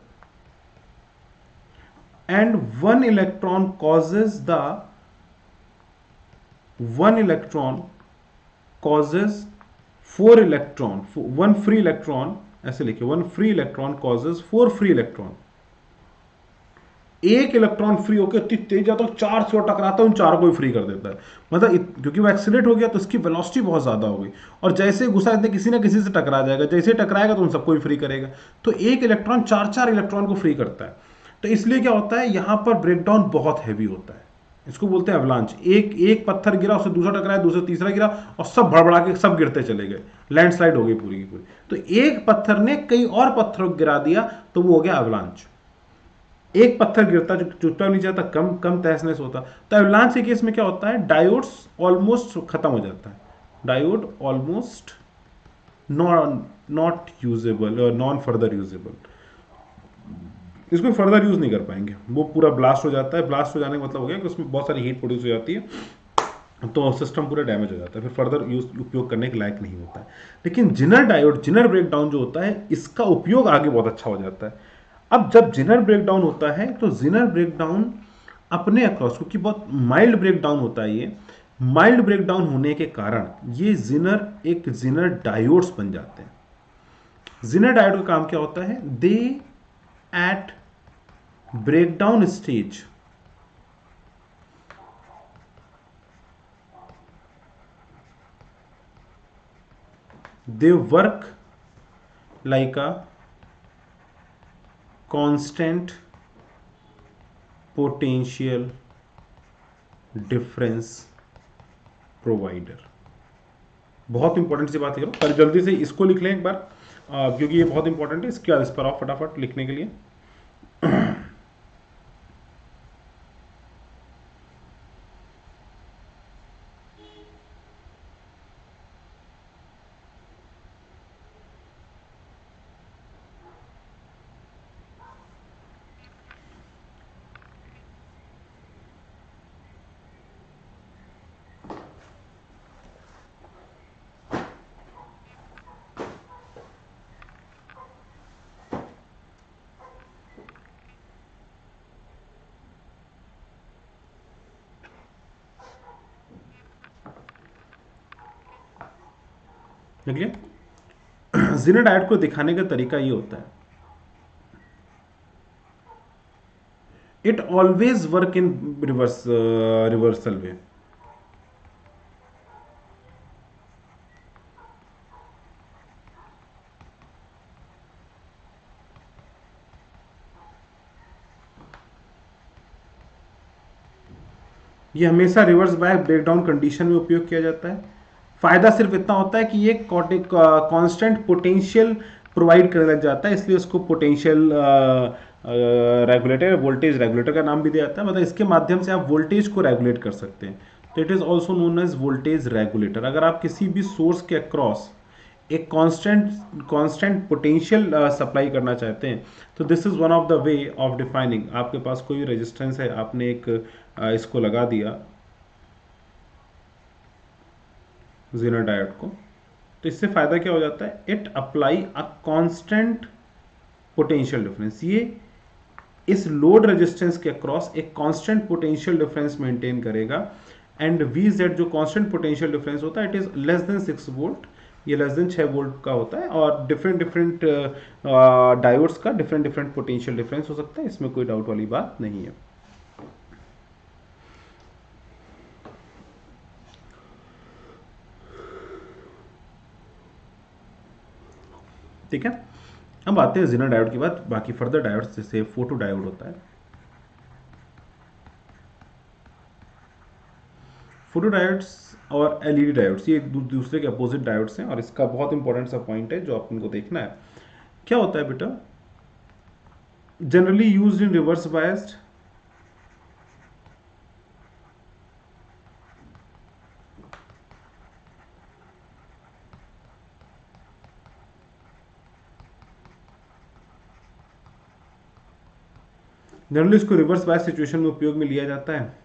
and one electron causes four electron, one free electron, ऐसे लिखिए, one free electron causes four free electron। एक electron free होकर इतनी तेज जाता है, चार से टकराता है, उन चार को भी फ्री कर देता है। मतलब क्योंकि वो एक्सीलरेट हो गया तो उसकी वेलोसिटी बहुत ज्यादा हो गई, और जैसे घुसा इतने किसी ना किसी से टकरा जाएगा, जैसे टकराएगा तो उन सबको भी फ्री करेगा। तो एक इलेक्ट्रॉन चार चार इलेक्ट्रॉन को फ्री करता है। तो इसलिए क्या होता है, यहां पर ब्रेकडाउन बहुत हैवी होता है। इसको बोलते हैं एवलांच। एक पत्थर गिरा, उससे दूसरा टकराया, दूसरा तीसरा गिरा, और सब भड़बड़ा के सब गिरते चले गए, लैंडस्लाइड हो गई पूरी की पूरी। तो एक पत्थर ने कई और पत्थरों को गिरा दिया, तो वो हो गया एवलांच। एक पत्थर गिरता जो चुपचाप नीचे आता, कम कम तहस होता। तो एवलांच के केस में क्या होता है, डायोड्स ऑलमोस्ट खत्म हो जाता है, डायोड ऑलमोस्ट नॉट यूजेबल और नॉन फर्दर यूजेबल। इसको फर्दर यूज नहीं कर पाएंगे, वो पूरा ब्लास्ट हो जाता है। ब्लास्ट हो जाने का मतलब हो गया कि उसमें बहुत सारी हीट प्रोड्यूस हो जाती है, तो सिस्टम पूरा डैमेज हो जाता है, फिर फर्दर यूज उपयोग करने के लायक नहीं होता है। लेकिन जिनर डायोड, जिनर ब्रेकडाउन जो होता है, इसका उपयोग आगे बहुत अच्छा हो जाता है। अब जब जिनर ब्रेकडाउन होता है तो जिनर ब्रेकडाउन अपने अक्रॉस, क्योंकि बहुत माइल्ड ब्रेकडाउन होता है, ये माइल्ड ब्रेकडाउन होने के कारण ये जिनर एक जिनर डायोड्स बन जाते हैं। जिनर डायोड का काम क्या होता है? They at breakdown stage they work like a constant potential difference provider। बहुत इंपॉर्टेंट सी बात करो, पर जल्दी से इसको लिख लें एक बार, क्योंकि ये बहुत इंपॉर्टेंट है। इसके बाद इस पर आओ फटाफट लिखने के लिए। देखिए, जिनर डायोड को दिखाने का तरीका ये होता है, it always work in reversal way. ये हमेशा रिवर्स बाय ब्रेकडाउन कंडीशन में उपयोग किया जाता है। फायदा सिर्फ इतना होता है कि ये कांस्टेंट पोटेंशियल प्रोवाइड करने लग जाता है, इसलिए उसको पोटेंशियल रेगुलेटर, वोल्टेज रेगुलेटर का नाम भी दिया जाता है। मतलब इसके माध्यम से आप वोल्टेज को रेगुलेट कर सकते हैं, तो it is also known as voltage regulator. अगर आप किसी भी सोर्स के अक्रॉस एक कांस्टेंट कांस्टेंट पोटेंशियल सप्लाई करना चाहते हैं, तो this is one of the way of defining. आपके पास कोई रेजिस्टेंस है, आपने एक इसको लगा दिया जिनर डायोड को, तो इससे फायदा क्या हो जाता है? It apply a constant potential difference. ये इस लोड रेजिस्टेंस के अक्रॉस एक कांस्टेंट पोटेंशियल डिफरेंस मेंटेन करेगा। एंड वी जेड जो कांस्टेंट पोटेंशियल डिफरेंस होता है, it is less than 6 volt, ये लेस देन 6 वोल्ट का होता है। और डिफरेंट डिफरेंट डायोड्स का डिफरेंट डिफरेंट पोटेंशियल डिफरेंस हो सकता है, इसमें कोई डाउट वाली बात नहीं है। ठीक है, अब आते हैं जिनर डायोड के बाद बाकी फर्दर डायोड्स, जैसे फोटो डायोड होता है। फोटो डायोड्स और एलईडी डायोड्स, ये दूसरे के अपोजिट डायोड्स हैं, और इसका बहुत इंपॉर्टेंट सा पॉइंट है जो आपको देखना है। क्या होता है बेटा? Generally used in reverse biased generally इसको रिवर्स बायस सिचुएशन में उपयोग में लिया जाता है।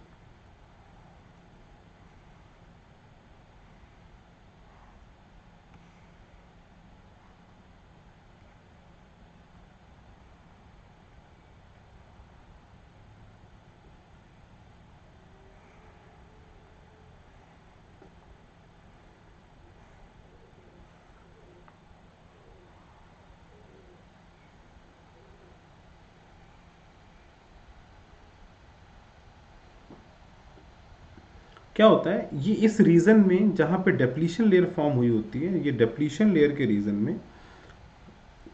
क्या होता है, ये इस रीजन में जहां पे डेप्लीशन लेयर फॉर्म हुई होती है, ये डेप्लीशन लेयर के रीजन में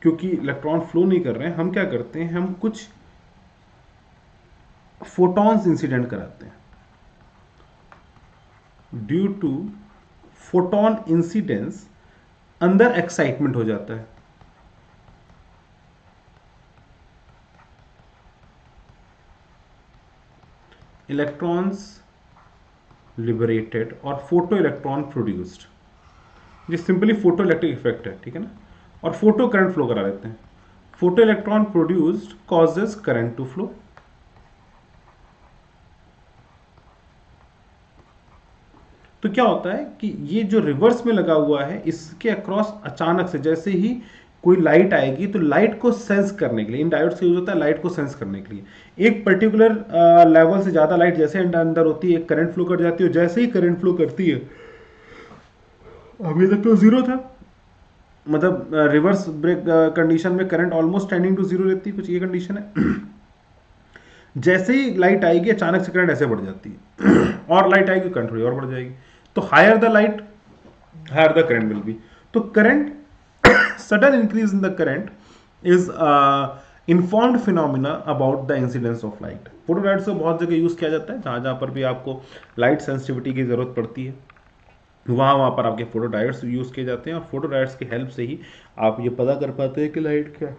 क्योंकि इलेक्ट्रॉन फ्लो नहीं कर रहे हैं, हम क्या करते हैं, हम कुछ फोटॉन्स इंसिडेंट कराते हैं। ड्यू टू फोटॉन इंसिडेंस अंदर एक्साइटमेंट हो जाता है, इलेक्ट्रॉन्स लिबरेटेड और फोटो इलेक्ट्रॉन प्रोड्यूस्ड। ये सिंपली फोटो इलेक्ट्रिक इफेक्ट है, ठीक है ना, और फोटो करंट फ्लो करा लेते हैं। Photo electron produced causes current to flow. तो क्या होता है कि ये जो रिवर्स में लगा हुआ है इसके अक्रॉस अचानक से जैसे ही कोई लाइट आएगी तो लाइट को सेंस करने के लिए, इन डायोड से यूज होता है लाइट को सेंस करने के लिए। एक पर्टिकुलर लेवल से ज्यादा लाइट जैसे अंदर होती है, करंट फ्लो कर जाती है, जैसे ही करंट फ्लो करती है, अभी तक तो जीरो था, मतलब रिवर्स ब्रेक कंडीशन में current almost tending to zero रहती है, कुछ ये कंडीशन है। जैसे ही लाइट आएगी अचानक से करंट ऐसे बढ़ जाती है और लाइट आएगी करंट थोड़ी और बढ़ जाएगी। तो higher the light higher the current will be. तो current sudden increase in the current is informed phenomena about the incidence of light। Photo diodes को बहुत जगह यूज किया जाता है, जहां जहां पर भी आपको लाइट सेंसिटिविटी की जरूरत पड़ती है वहां वहां पर आपके फोटो डायोड्स यूज किए जाते हैं, और फोटो डायोड्स की हेल्प से ही आप ये पता कर पाते हैं कि लाइट क्या है।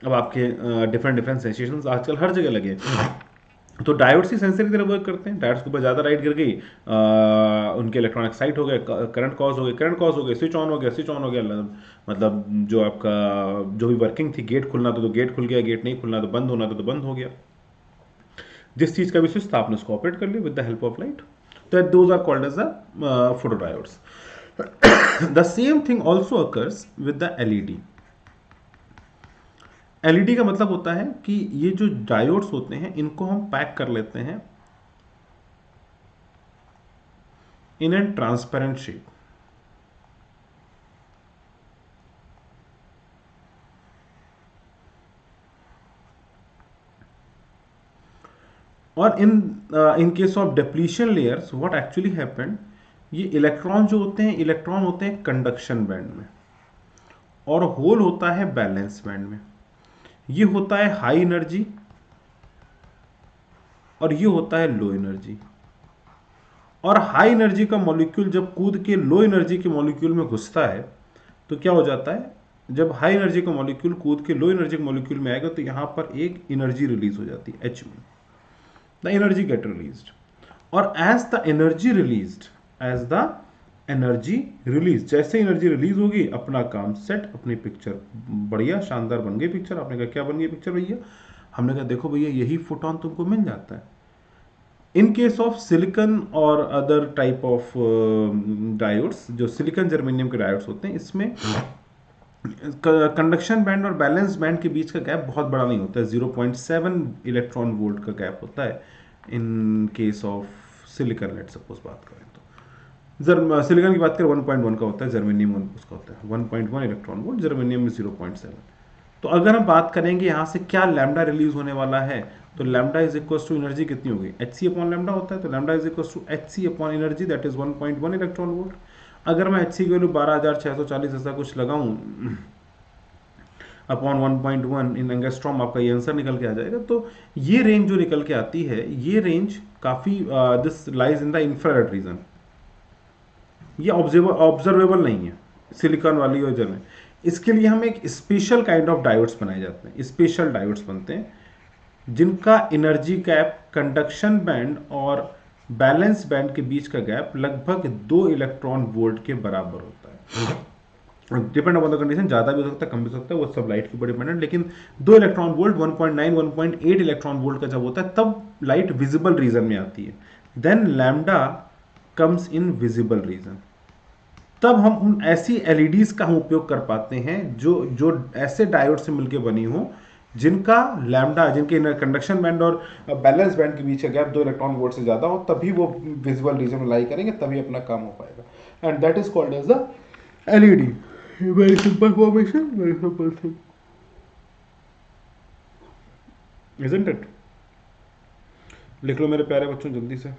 अब आपके डिफरेंट डिफरेंट सेंसेशंस आजकल हर जगह लगे हैं, तो डायोड्स ही सेंसर की तरह वर्क करते हैं। डायोड्स के ऊपर ज़्यादा लाइट गिर गई, उनके इलेक्ट्रॉनिक साइट हो गए, करंट कॉज हो गए, करंट कॉज हो गए, स्विच ऑन हो गया, स्विच ऑन हो गया, मतलब जो आपका जो भी वर्किंग थी, गेट खुलना था तो गेट खुल गया, गेट नहीं खुलना तो बंद होना था तो बंद हो गया। जिस चीज़ का भी स्विच था आपने उसको ऑपरेट कर लिया with the help of light. तो those are called as the photodiodes. The same thing also occurs with the LED. LED का मतलब होता है कि ये जो डायोड्स होते हैं इनको हम पैक कर लेते हैं इन एन ट्रांसपेरेंट शेप। और in case of depletion layers what actually happened, ये इलेक्ट्रॉन जो होते हैं, इलेक्ट्रॉन होते हैं कंडक्शन बैंड में, और होल होता है बैलेंस बैंड में। ये होता है हाई एनर्जी और ये होता है लो एनर्जी। और हाई एनर्जी का मॉलिक्यूल जब कूद के लो एनर्जी के मॉलिक्यूल में घुसता है तो क्या हो जाता है, जब हाई एनर्जी का मॉलिक्यूल कूद के लो एनर्जी के मॉलिक्यूल में आएगा तो यहां पर एक एनर्जी रिलीज हो जाती है एच में, द एनर्जी गेट रिलीज्ड। और as the energy released, as the energy release, जैसे एनर्जी रिलीज होगी अपना काम सेट, अपनी पिक्चर बढ़िया शानदार बन गई पिक्चर। आपने कहा क्या बन गई पिक्चर भैया? हमने कहा देखो भैया यही फोटोन तुमको मिल जाता है। इन केस ऑफ सिलिकॉन और अदर टाइप ऑफ डायोड्स, जो सिलिकॉन जर्मेनियम के डायोड्स होते हैं, इसमें कंडक्शन बैंड और बैलेंस बैंड के बीच का गैप बहुत बड़ा नहीं होता है, 0.7 इलेक्ट्रॉन वोल्ट का गैप होता है इन case of silicon. Let suppose बात करें तो सिलिकॉन की बात करें 1.1 का होता है, जर्मेनियम उसका होता है 1.1 इलेक्ट्रॉन वोल्ट, जर्मेनियम में 0.7। तो अगर हम बात करेंगे यहाँ से क्या लैम्डा रिलीज होने वाला है, तो lambda is equal to energy कितनी होगी, एच सी अपॉन लैम्डा होता है, तो lambda is equal to H C upon energy, that is 1.1 electron volt. अगर मैं एच सी की वैल्यू 12,640 ऐसा कुछ लगाऊं अपॉन 1.1 इन एंगस्ट्रॉम, आपका ये आंसर निकल के आ जाएगा। तो ये रेंज जो निकल के आती है, ये रेंज काफ़ी this lies in the infrared reason. ये ऑब्जर्वेबल नहीं है सिलिकॉन वाली वजह में। इसके लिए हम एक स्पेशल काइंड ऑफ डायोड्स बनाए जाते हैं, स्पेशल डायोड्स बनते हैं जिनका एनर्जी गैप कंडक्शन बैंड और बैलेंस बैंड के बीच का गैप लगभग 2 इलेक्ट्रॉन वोल्ट के बराबर होता है। डिपेंड अपॉन द कंडीशन, ज़्यादा भी हो सकता है कम भी हो सकता है, वो सब लाइट के ऊपर डिपेंडेंट। लेकिन 2 इलेक्ट्रॉन वोल्ट 1.9 1.8 इलेक्ट्रॉन वोल्ट का जब होता है तब लाइट विजिबल रीजन में आती है। Then lambda comes in visible region. तब हम उन ऐसी एलईडीज का हम उपयोग कर पाते हैं जो जो ऐसे डायोड से मिलकर बनी हो जिनका लैम्डा, जिनके कंडक्शन बैंड और बैलेंस बैंड के बीच का गैप 2 इलेक्ट्रॉन वोल्ट से ज्यादा हो, तभी वो विजिबल रीजन में लाई करेंगे, तभी अपना काम हो पाएगा। And that is called as the LED. Very simple formation, very simple thing, isn't it? लिख लो मेरे प्यारे बच्चों जल्दी से।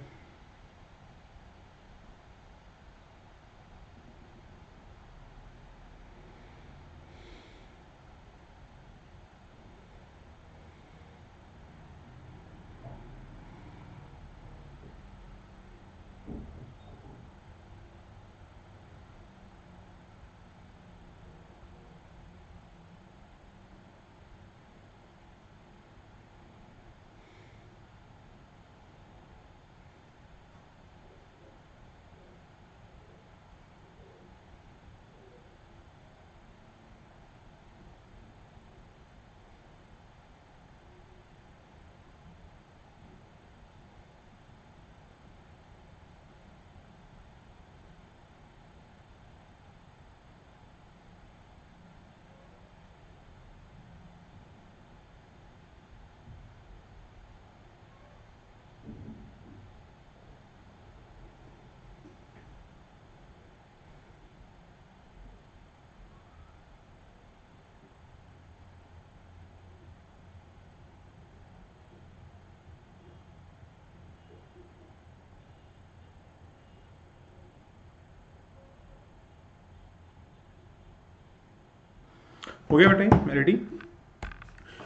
हो गया बेटा रेडी।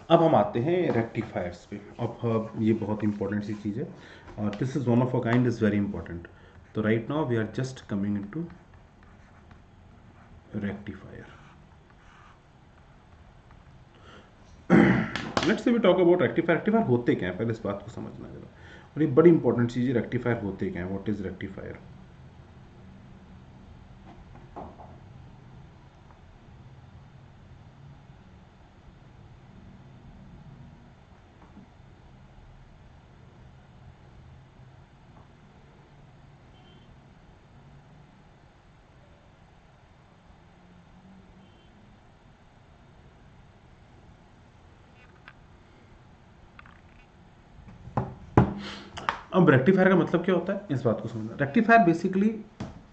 अब हम आते हैं रेक्टिफायर्स पे। अब ये बहुत इंपॉर्टेंट सी चीज़ है और this is one of a kind, is very important. तो right now we are just coming into rectifier. Let's say we talk about rectifier. Rectifier होते क्या है, पहले इस बात को समझना जरा, और ये बड़ी इंपॉर्टेंट चीज़ है, रेक्टिफायर होते क्या है, व्हाट इज रेक्टिफायर। अब रेक्टिफायर का मतलब क्या होता है, इस बात को समझना। रेक्टिफायर बेसिकली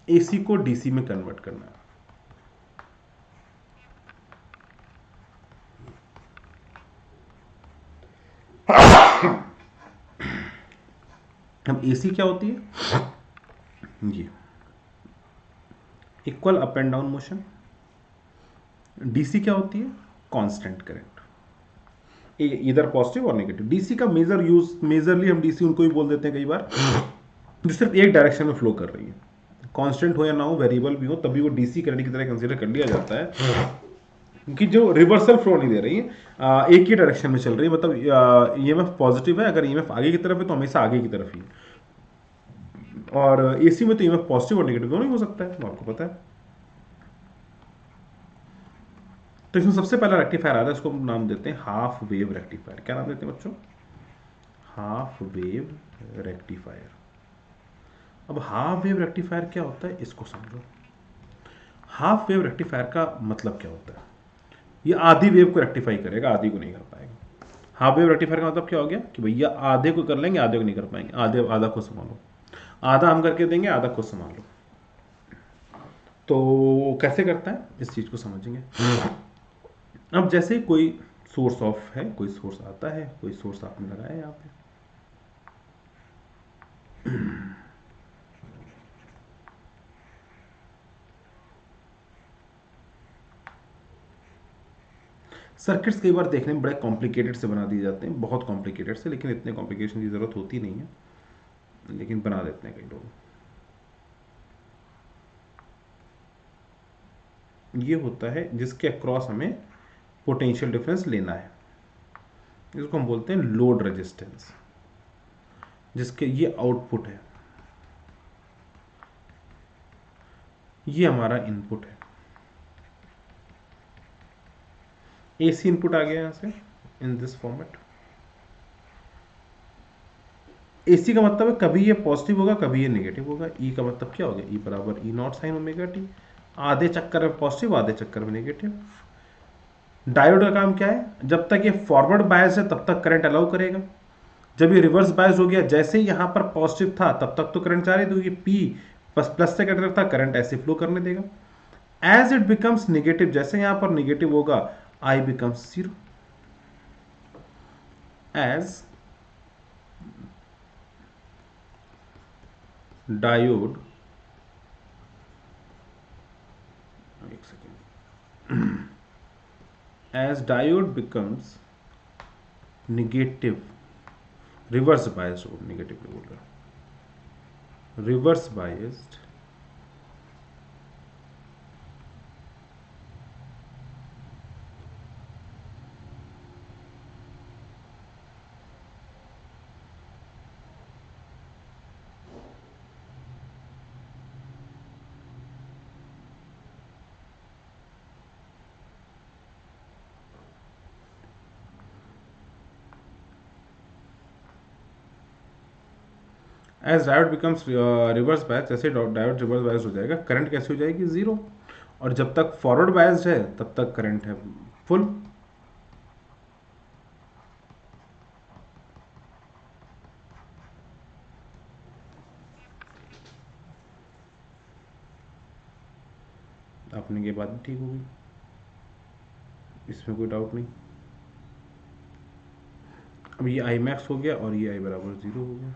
एसी को डीसी में कन्वर्ट करना है। अब एसी क्या होती है, ये equal up and down motion. DC क्या होती है, कांस्टेंट करंट, इधर पॉजिटिव और नेगेटिव। डीसी का मेजरली हम डीसी उनको भी बोल देते हैं कई बार जो सिर्फ एक डायरेक्शन में फ्लो कर रही है, कांस्टेंट हो या ना हो, वेरिएबल भी हो, तभी वो डीसी करंट की तरह कंसीडर कर लिया जाता है, क्योंकि जो रिवर्सल फ्लो नहीं दे रही है, एक ही डायरेक्शन में चल रही है। मतलब ईएमएफ पॉजिटिव है, अगर ईएमएफ आगे की तरफ है तो हमेशा आगे की तरफ ही है। और एसी में तो ईएमएफ पॉजिटिव और नेगेटिव दोनों ही हो सकता है, तो आपको पता है। तो इसमें सबसे पहला रेक्टिफायर आ रहा है, इसको हम नाम देते हैं हाफ वेव रेक्टिफायर। क्या नाम देते हैं बच्चों, हाफ वेव रेक्टिफायर। अब हाफ वेव रेक्टिफायर क्या होता है, इसको समझो। हाफ वेव रेक्टिफायर का मतलब क्या होता है, ये आधी वेव को रेक्टिफाई करेगा, आधी को नहीं कर पाएगा। हाफ वेव रेक्टिफायर का मतलब क्या हो गया कि भैया आधे को कर लेंगे, आधे को नहीं कर पाएंगे, आधे आधा को संभालो, आधा हम करके देंगे, आधा को संभाल लो। तो कैसे करता है, इस चीज को समझेंगे। अब जैसे कोई सोर्स ऑफ है, कोई सोर्स आता है, कोई सोर्स आपने लगाया यहाँ पे, सर्किट्स कई बार देखने में बड़े कॉम्प्लिकेटेड से बना दिए जाते हैं, बहुत कॉम्प्लिकेटेड से, लेकिन इतने कॉम्प्लिकेशन की जरूरत होती नहीं है, लेकिन बना देते हैं कई लोग। ये होता है जिसके अक्रॉस हमें पोटेंशियल डिफरेंस लेना है, इसको हम बोलते हैं लोड रेजिस्टेंस, जिसके ये आउटपुट है, ये हमारा इनपुट है। एसी इनपुट आ गया यहां से इन दिस फॉर्मेट। एसी का मतलब है कभी ये पॉजिटिव होगा, कभी ये नेगेटिव होगा। ई का मतलब क्या हो गया, ई बराबर ई नॉट साइन ओमेगा टी, आधे चक्कर में पॉजिटिव, आधे चक्कर में नेगेटिव। डायोड का काम क्या है, जब तक ये फॉरवर्ड बायस है तब तक करंट अलाउ करेगा। जब ये रिवर्स बायस हो गया, जैसे ही यहां पर पॉजिटिव था तब तक तो करंट जा रही थी, क्योंकि पी प्लस से कटर था, करंट ऐसे फ्लो करने देगा। एज इट बिकम्स नेगेटिव, जैसे यहां पर नेगेटिव होगा, I becomes zero. As diode, एक second, as diode becomes negative, reverse biased, negative बोल रहा, reverse biased, as diode becomes reverse bias, जैसे डायोड रिवर्स बायस हो जाएगा, करंट कैसे हो जाएगी, जीरो। और जब तक फॉरवर्ड बायस्ड है तब तक करंट है फुल। अपने के बाद भी ठीक होगी, इसमें कोई डाउट नहीं। अब ये आई मैक्स हो गया और ये आई बराबर जीरो हो गया।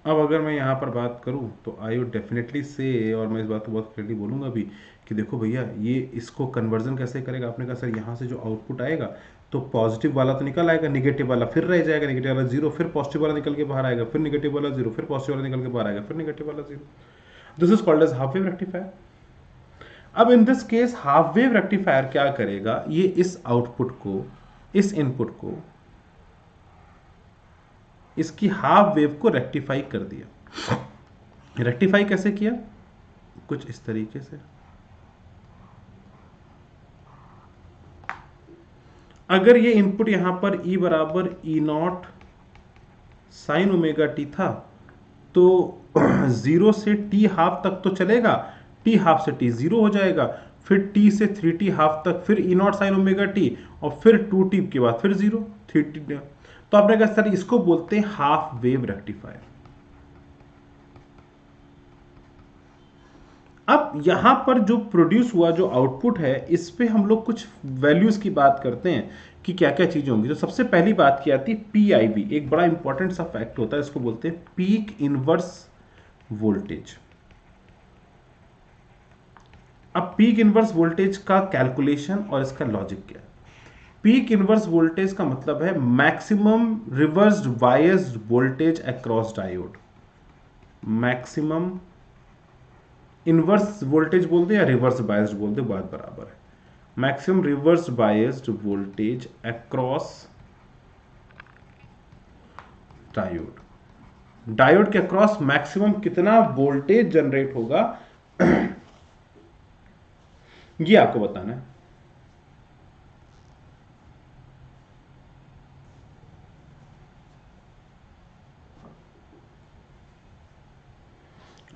अब अगर मैं यहाँ पर बात करूँ तो आई वुड डेफिनेटली से, और मैं इस बात को बहुत क्लियरली बोलूँगा भी कि देखो भैया ये इसको कन्वर्जन कैसे करेगा। आपने कहा सर यहाँ से जो आउटपुट आएगा तो पॉजिटिव वाला तो निकल आएगा, निगेटिव वाला फिर रह जाएगा, निगेटिव वाला जीरो, फिर पॉजिटिव वाला निकल के बाहर आएगा, फिर निगेटिव वाला जीरो, फिर पॉजिटिव वाला निकल के बाहर आएगा, फिर निगेटिव वाला zero. This is called as half wave rectifier. अब in this case half wave rectifier क्या करेगा, ये इस आउटपुट को, इस इनपुट को, इसकी हाफ वेव को रेक्टिफाई कर दिया। रेक्टिफाई कैसे किया, कुछ इस तरीके से। अगर ये इनपुट यहां पर E बराबर E not sine omega T था तो 0 से t हाफ तक तो चलेगा, t हाफ से t 0 हो जाएगा, फिर t से 3t हाफ तक फिर E not sine omega T, और फिर 2t के बाद फिर 0 3t। तो आपने कहा सर इसको बोलते हैं हाफ वेव रेक्टिफायर। अब यहां पर जो प्रोड्यूस हुआ जो आउटपुट है, इस पे हम लोग कुछ वैल्यूज की बात करते हैं कि क्या क्या चीजें होंगी। तो सबसे पहली बात की आती है PIV, एक बड़ा इंपॉर्टेंट सा फैक्ट होता है, इसको बोलते हैं पीक इनवर्स वोल्टेज। अब पीक इनवर्स वोल्टेज का कैलकुलेशन और इसका लॉजिक क्या है। पीक इनवर्स वोल्टेज का मतलब है maximum reversed biased voltage across diode. Maximum inverse voltage बोलते हैं या रिवर्स बायस्ड बोलते हैं, बात बराबर है। Maximum reverse biased voltage across diode. Diode के अक्रॉस मैक्सिमम कितना वोल्टेज जनरेट होगा ये आपको बताना है।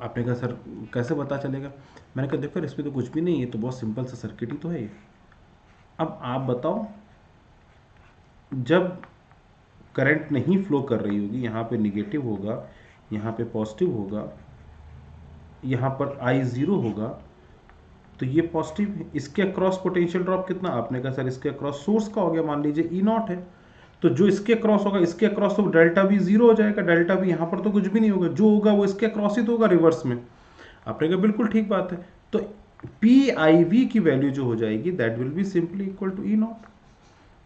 आपने कहा सर कैसे पता चलेगा, मैंने कहा देखो इसमें तो कुछ भी नहीं है, तो बहुत सिंपल सा सर्किट ही तो है ये। अब आप बताओ, जब करंट नहीं फ्लो कर रही होगी, यहाँ पे निगेटिव होगा, यहाँ पे पॉजिटिव होगा, यहाँ पर I0 होगा, तो ये पॉजिटिव, इसके अक्रॉस पोटेंशियल ड्रॉप कितना, आपने कहा सर इसके अक्रॉस सोर्स का हो गया, मान लीजिए E नॉट है, तो जो इसके अक्रॉस होगा, इसके अक्रॉस तो डेल्टा भी 0 हो जाएगा, डेल्टा भी यहाँ पर तो कुछ भी नहीं होगा, जो होगा वो इसके अक्रॉस ही तो होगा रिवर्स में। आपने कहा बिल्कुल ठीक बात है। तो PIV की वैल्यू जो हो जाएगी that will be simply equal to E not,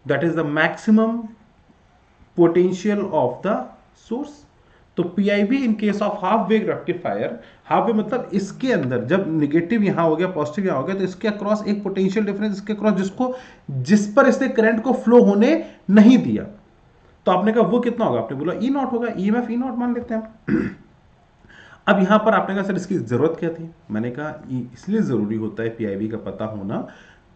that is the maximum potential of the source. तो PIV in case of half wave rectifier, half wave मतलब इसके अंदर जब निगेटिव यहां हो गया पॉजिटिव यहां हो गया, तो इसके अक्रॉस एक पोटेंशियल डिफरेंस, इसके अक्रॉस जिसको, जिस पर इसने करंट को फ्लो होने नहीं दिया, तो आपने कहा वो कितना होगा, आपने बोला E नॉट होगा, EMF E नॉट मान लेते हैं। अब यहां पर आपने कहा सर इसकी जरूरत क्या थी, मैंने कहा इसलिए जरूरी होता है PIV का पता होना,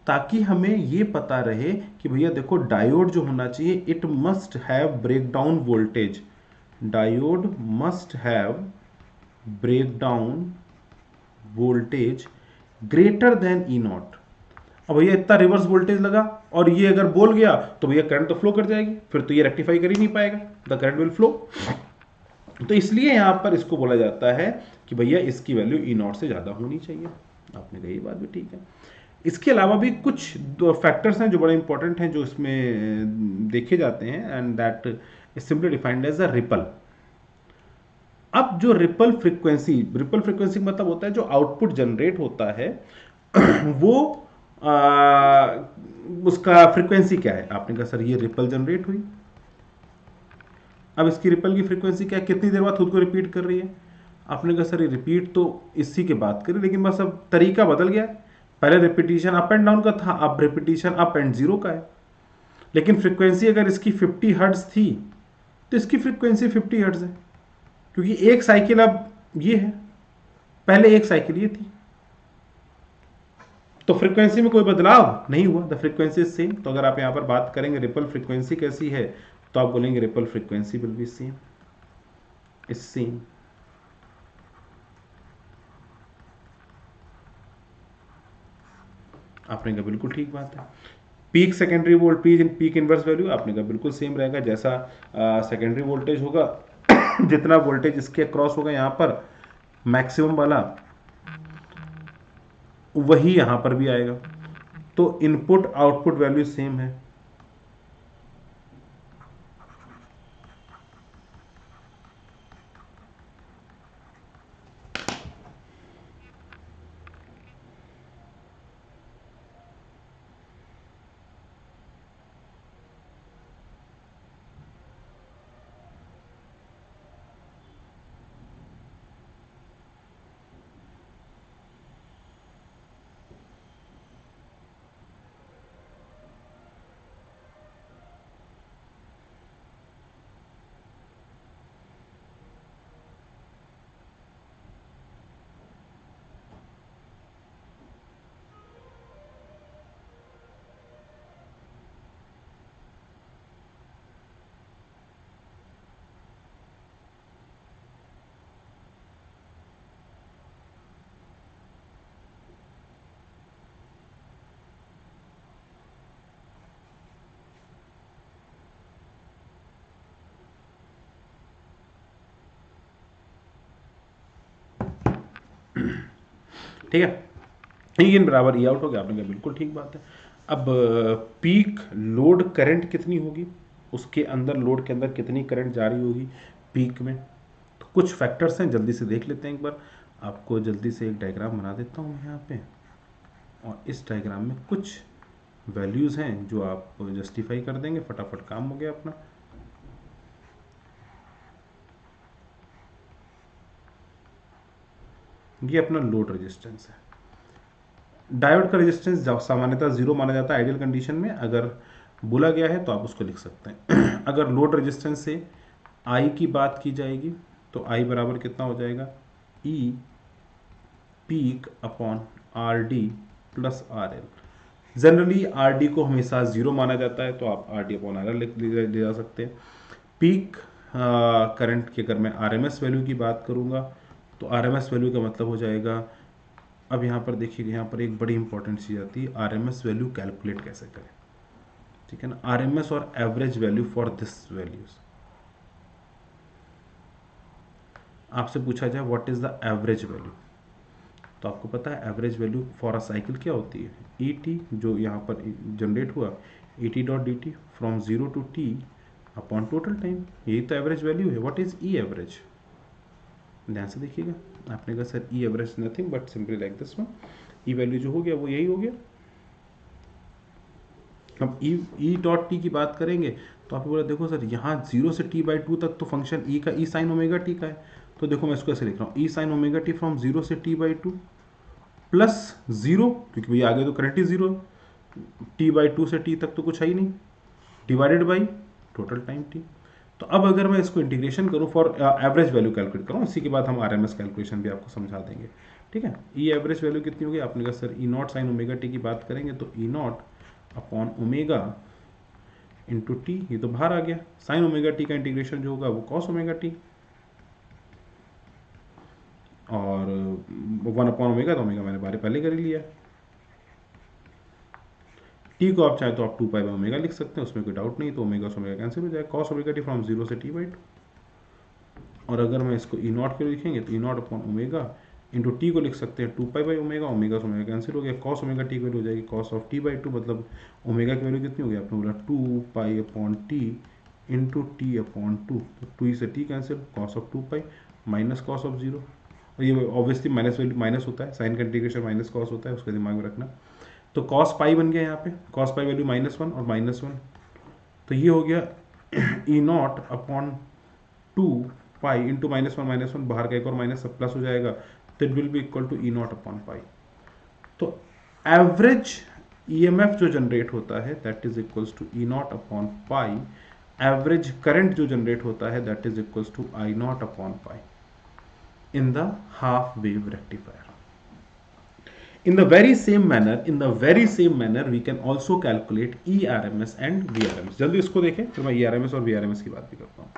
ताकि हमें ये पता रहे कि भैया देखो डायोड जो होना चाहिए, it must have breakdown voltage, diode must have breakdown voltage greater than E not. अब भैया इतना रिवर्स वोल्टेज लगा और ये अगर बोल गया तो भैया करंट तो फ्लो कर जाएगी, फिर तो ये रेक्टिफाई कर ही नहीं पाएगा, द करंट विल फ्लो। तो इसलिए यहां पर इसको बोला जाता है कि भैया इसकी वैल्यू E नॉट से ज्यादा होनी चाहिए। आपने कही बात भी ठीक है। इसके अलावा भी कुछ फैक्टर्स हैं जो बड़े इंपॉर्टेंट हैं जो इसमें देखे जाते हैं, and that is simply defined as a ripple. अब जो रिपल फ्रीक्वेंसी मतलब होता है जो आउटपुट जनरेट होता है वो उसका फ्रीक्वेंसी क्या है। आपने कहा सर ये रिपल जनरेट हुई, अब इसकी रिपल की फ्रीक्वेंसी क्या है, कितनी देर बाद खुद को रिपीट कर रही है। आपने कहा सर ये रिपीट तो इसी के बात करें, लेकिन बस अब तरीका बदल गया है, पहले रिपीटिशन अप एंड डाउन का था, अब रिपीटिशन अप एंड जीरो का है। लेकिन फ्रीक्वेंसी अगर इसकी 50 हर्ट्ज थी तो इसकी फ्रीक्वेंसी 50 हर्ट्ज है, क्योंकि एक साइकिल अब ये है, पहले एक साइकिल ये थी, तो फ्रीक्वेंसी में कोई बदलाव नहीं हुआ, द फ्रीक्वेंसी इज सेम। तो अगर आप यहां पर बात करेंगे रिपल फ्रीक्वेंसी कैसी है, तो आप बोलेंगे ripple frequency will be same, is same. आपने कहा बिल्कुल ठीक बात है। Peak secondary voltage, peak inverse value आपने कहा बिल्कुल सेम रहेगा, जैसा सेकेंडरी वोल्टेज होगा जितना वोल्टेज इसके क्रॉस होगा यहां पर मैक्सिमम वाला, वही यहां पर भी आएगा। तो इनपुट आउटपुट वैल्यू सेम है। ठीक है। ई इन बराबर ई आउट हो गया, आपने कहा बिल्कुल ठीक बात है। अब पीक लोड करंट कितनी होगी, उसके अंदर लोड के अंदर कितनी करंट जारी होगी पीक में, तो कुछ फैक्टर्स हैं, जल्दी से देख लेते हैं एक बार। आपको जल्दी से एक डायग्राम बना देता हूँ यहाँ पे, और इस डायग्राम में कुछ वैल्यूज़ हैं जो आप जस्टिफाई कर देंगे, फटाफट काम हो गया अपना। ये अपना लोड रेजिस्टेंस है। डायोड का रेजिस्टेंस सामान्यतः जीरो माना जाता है आइडियल कंडीशन में, अगर बोला गया है तो आप उसको लिख सकते हैं। अगर लोड रेजिस्टेंस से आई की बात की जाएगी तो आई बराबर कितना हो जाएगा, E peak upon R D plus R L. Generally R D को हमेशा जीरो माना जाता है, तो आप R D upon R L ले जा सकते हैं। पीक करंट की अगर मैं आर एम एस वैल्यू की बात करूँगा तो आर एम एस वैल्यू का मतलब हो जाएगा, अब यहाँ पर देखिए, यहाँ पर एक बड़ी इंपॉर्टेंट चीज़ आती है, R M S value calculate कैसे करें, ठीक है ना। आर एम एस और average value for this values, आपसे पूछा जाए what is the average value, तो आपको पता है average value for a cycle क्या होती है, ई टी जो यहाँ पर जनरेट हुआ, E T dot D T from zero to T upon total time, यही तो एवरेज वैल्यू है। व्हाट इज ई एवरेज, ध्यान से देखिएगा, आपने कहा sir E average nothing but simply like this one, E value जो हो गया वो यही हो गया। अब ई डॉट टी की बात करेंगे तो आपको बोला देखो सर यहाँ जीरो से टी बाई टू तक तो फंक्शन ई का ई साइन ओमेगा टी का है, तो देखो मैं इसको ऐसे लिख रहा हूँ, E sine omega T from zero से T by two plus zero, क्योंकि भाई आगे तो करंट ही जीरो, टी बाई टू से टी तक तो कुछ है ही नहीं, divided by total time T. तो अब अगर मैं इसको इंटीग्रेशन करूँ फॉर एवरेज वैल्यू कैलकुलेट करूँ, इसी के बाद हम आर एम एस कैलकुलेशन भी आपको समझा देंगे, ठीक है। ई एवरेज वैल्यू कितनी होगी, आपने कहा sir E naught sine omega T की बात करेंगे तो E not upon omega into T, ये तो बाहर आ गया, साइन ओमेगा टी का इंटीग्रेशन जो होगा वो कॉस ओमेगा टी, और वन अपॉन ओमेगा, तो ओमेगा मैंने बारे पहले कर ही लिया। टी को आप चाहे तो आप टू पाई बाई ओमेगा लिख सकते हैं, उसमें कोई डाउट नहीं, तो ओमेगा से ओमेगा कैंसिल हो जाएगा, cos omega T from zero से टी बाई टू। और अगर मैं इसको ई नॉट के लिए लिखेंगे तो E not upon omega into T को लिख सकते हैं two pi by omega, omega से ओमेगा कैंसिल हो गया, कॉस ओमेगा टी की वैल्यू हो जाएगी cos of T by two, मतलब ओमेगा की वैल्यू कितनी होगी, आपने बोला two pi upon T into T upon two, तो टू से T cancel, cos of two pi minus cos of zero, और ये ऑब्वियसली माइनस वैल्यू माइनस होता है, साइन का इंटीग्रेशन माइनस कॉस होता है, उसका दिमाग में रखना। तो कॉस पाई बन गया यहाँ पे, cos pi value minus one और माइनस वन, तो ये हो गया E not upon two pi into minus one बाहर का एक और माइनस सब प्लस हो जाएगा, तो it will be equal to E not upon pi. तो एवरेज ईएमएफ जो जनरेट होता है that is equals to E not upon pi, average current जो जनरेट होता है that is equals to I not upon pi in the half wave rectifier. In the very same manner, we can also calculate ERMS and VRMS. जल्दी इसको देखें, फिर मैं ERMS और VRMS की बात भी करता हूँ।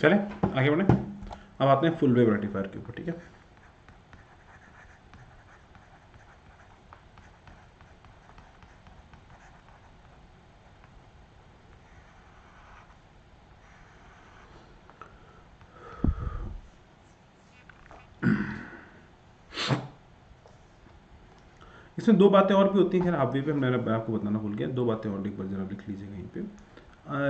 चले आगे बढ़े। अब आते हैं फुल वेव रेक्टिफायर के ऊपर, ठीक है। इसमें दो बातें और भी होती हैं, खैर आप भी मैंने आपको बताना भूल गया, दो बातें और एक बार जरा लिख लीजिए कहीं पे।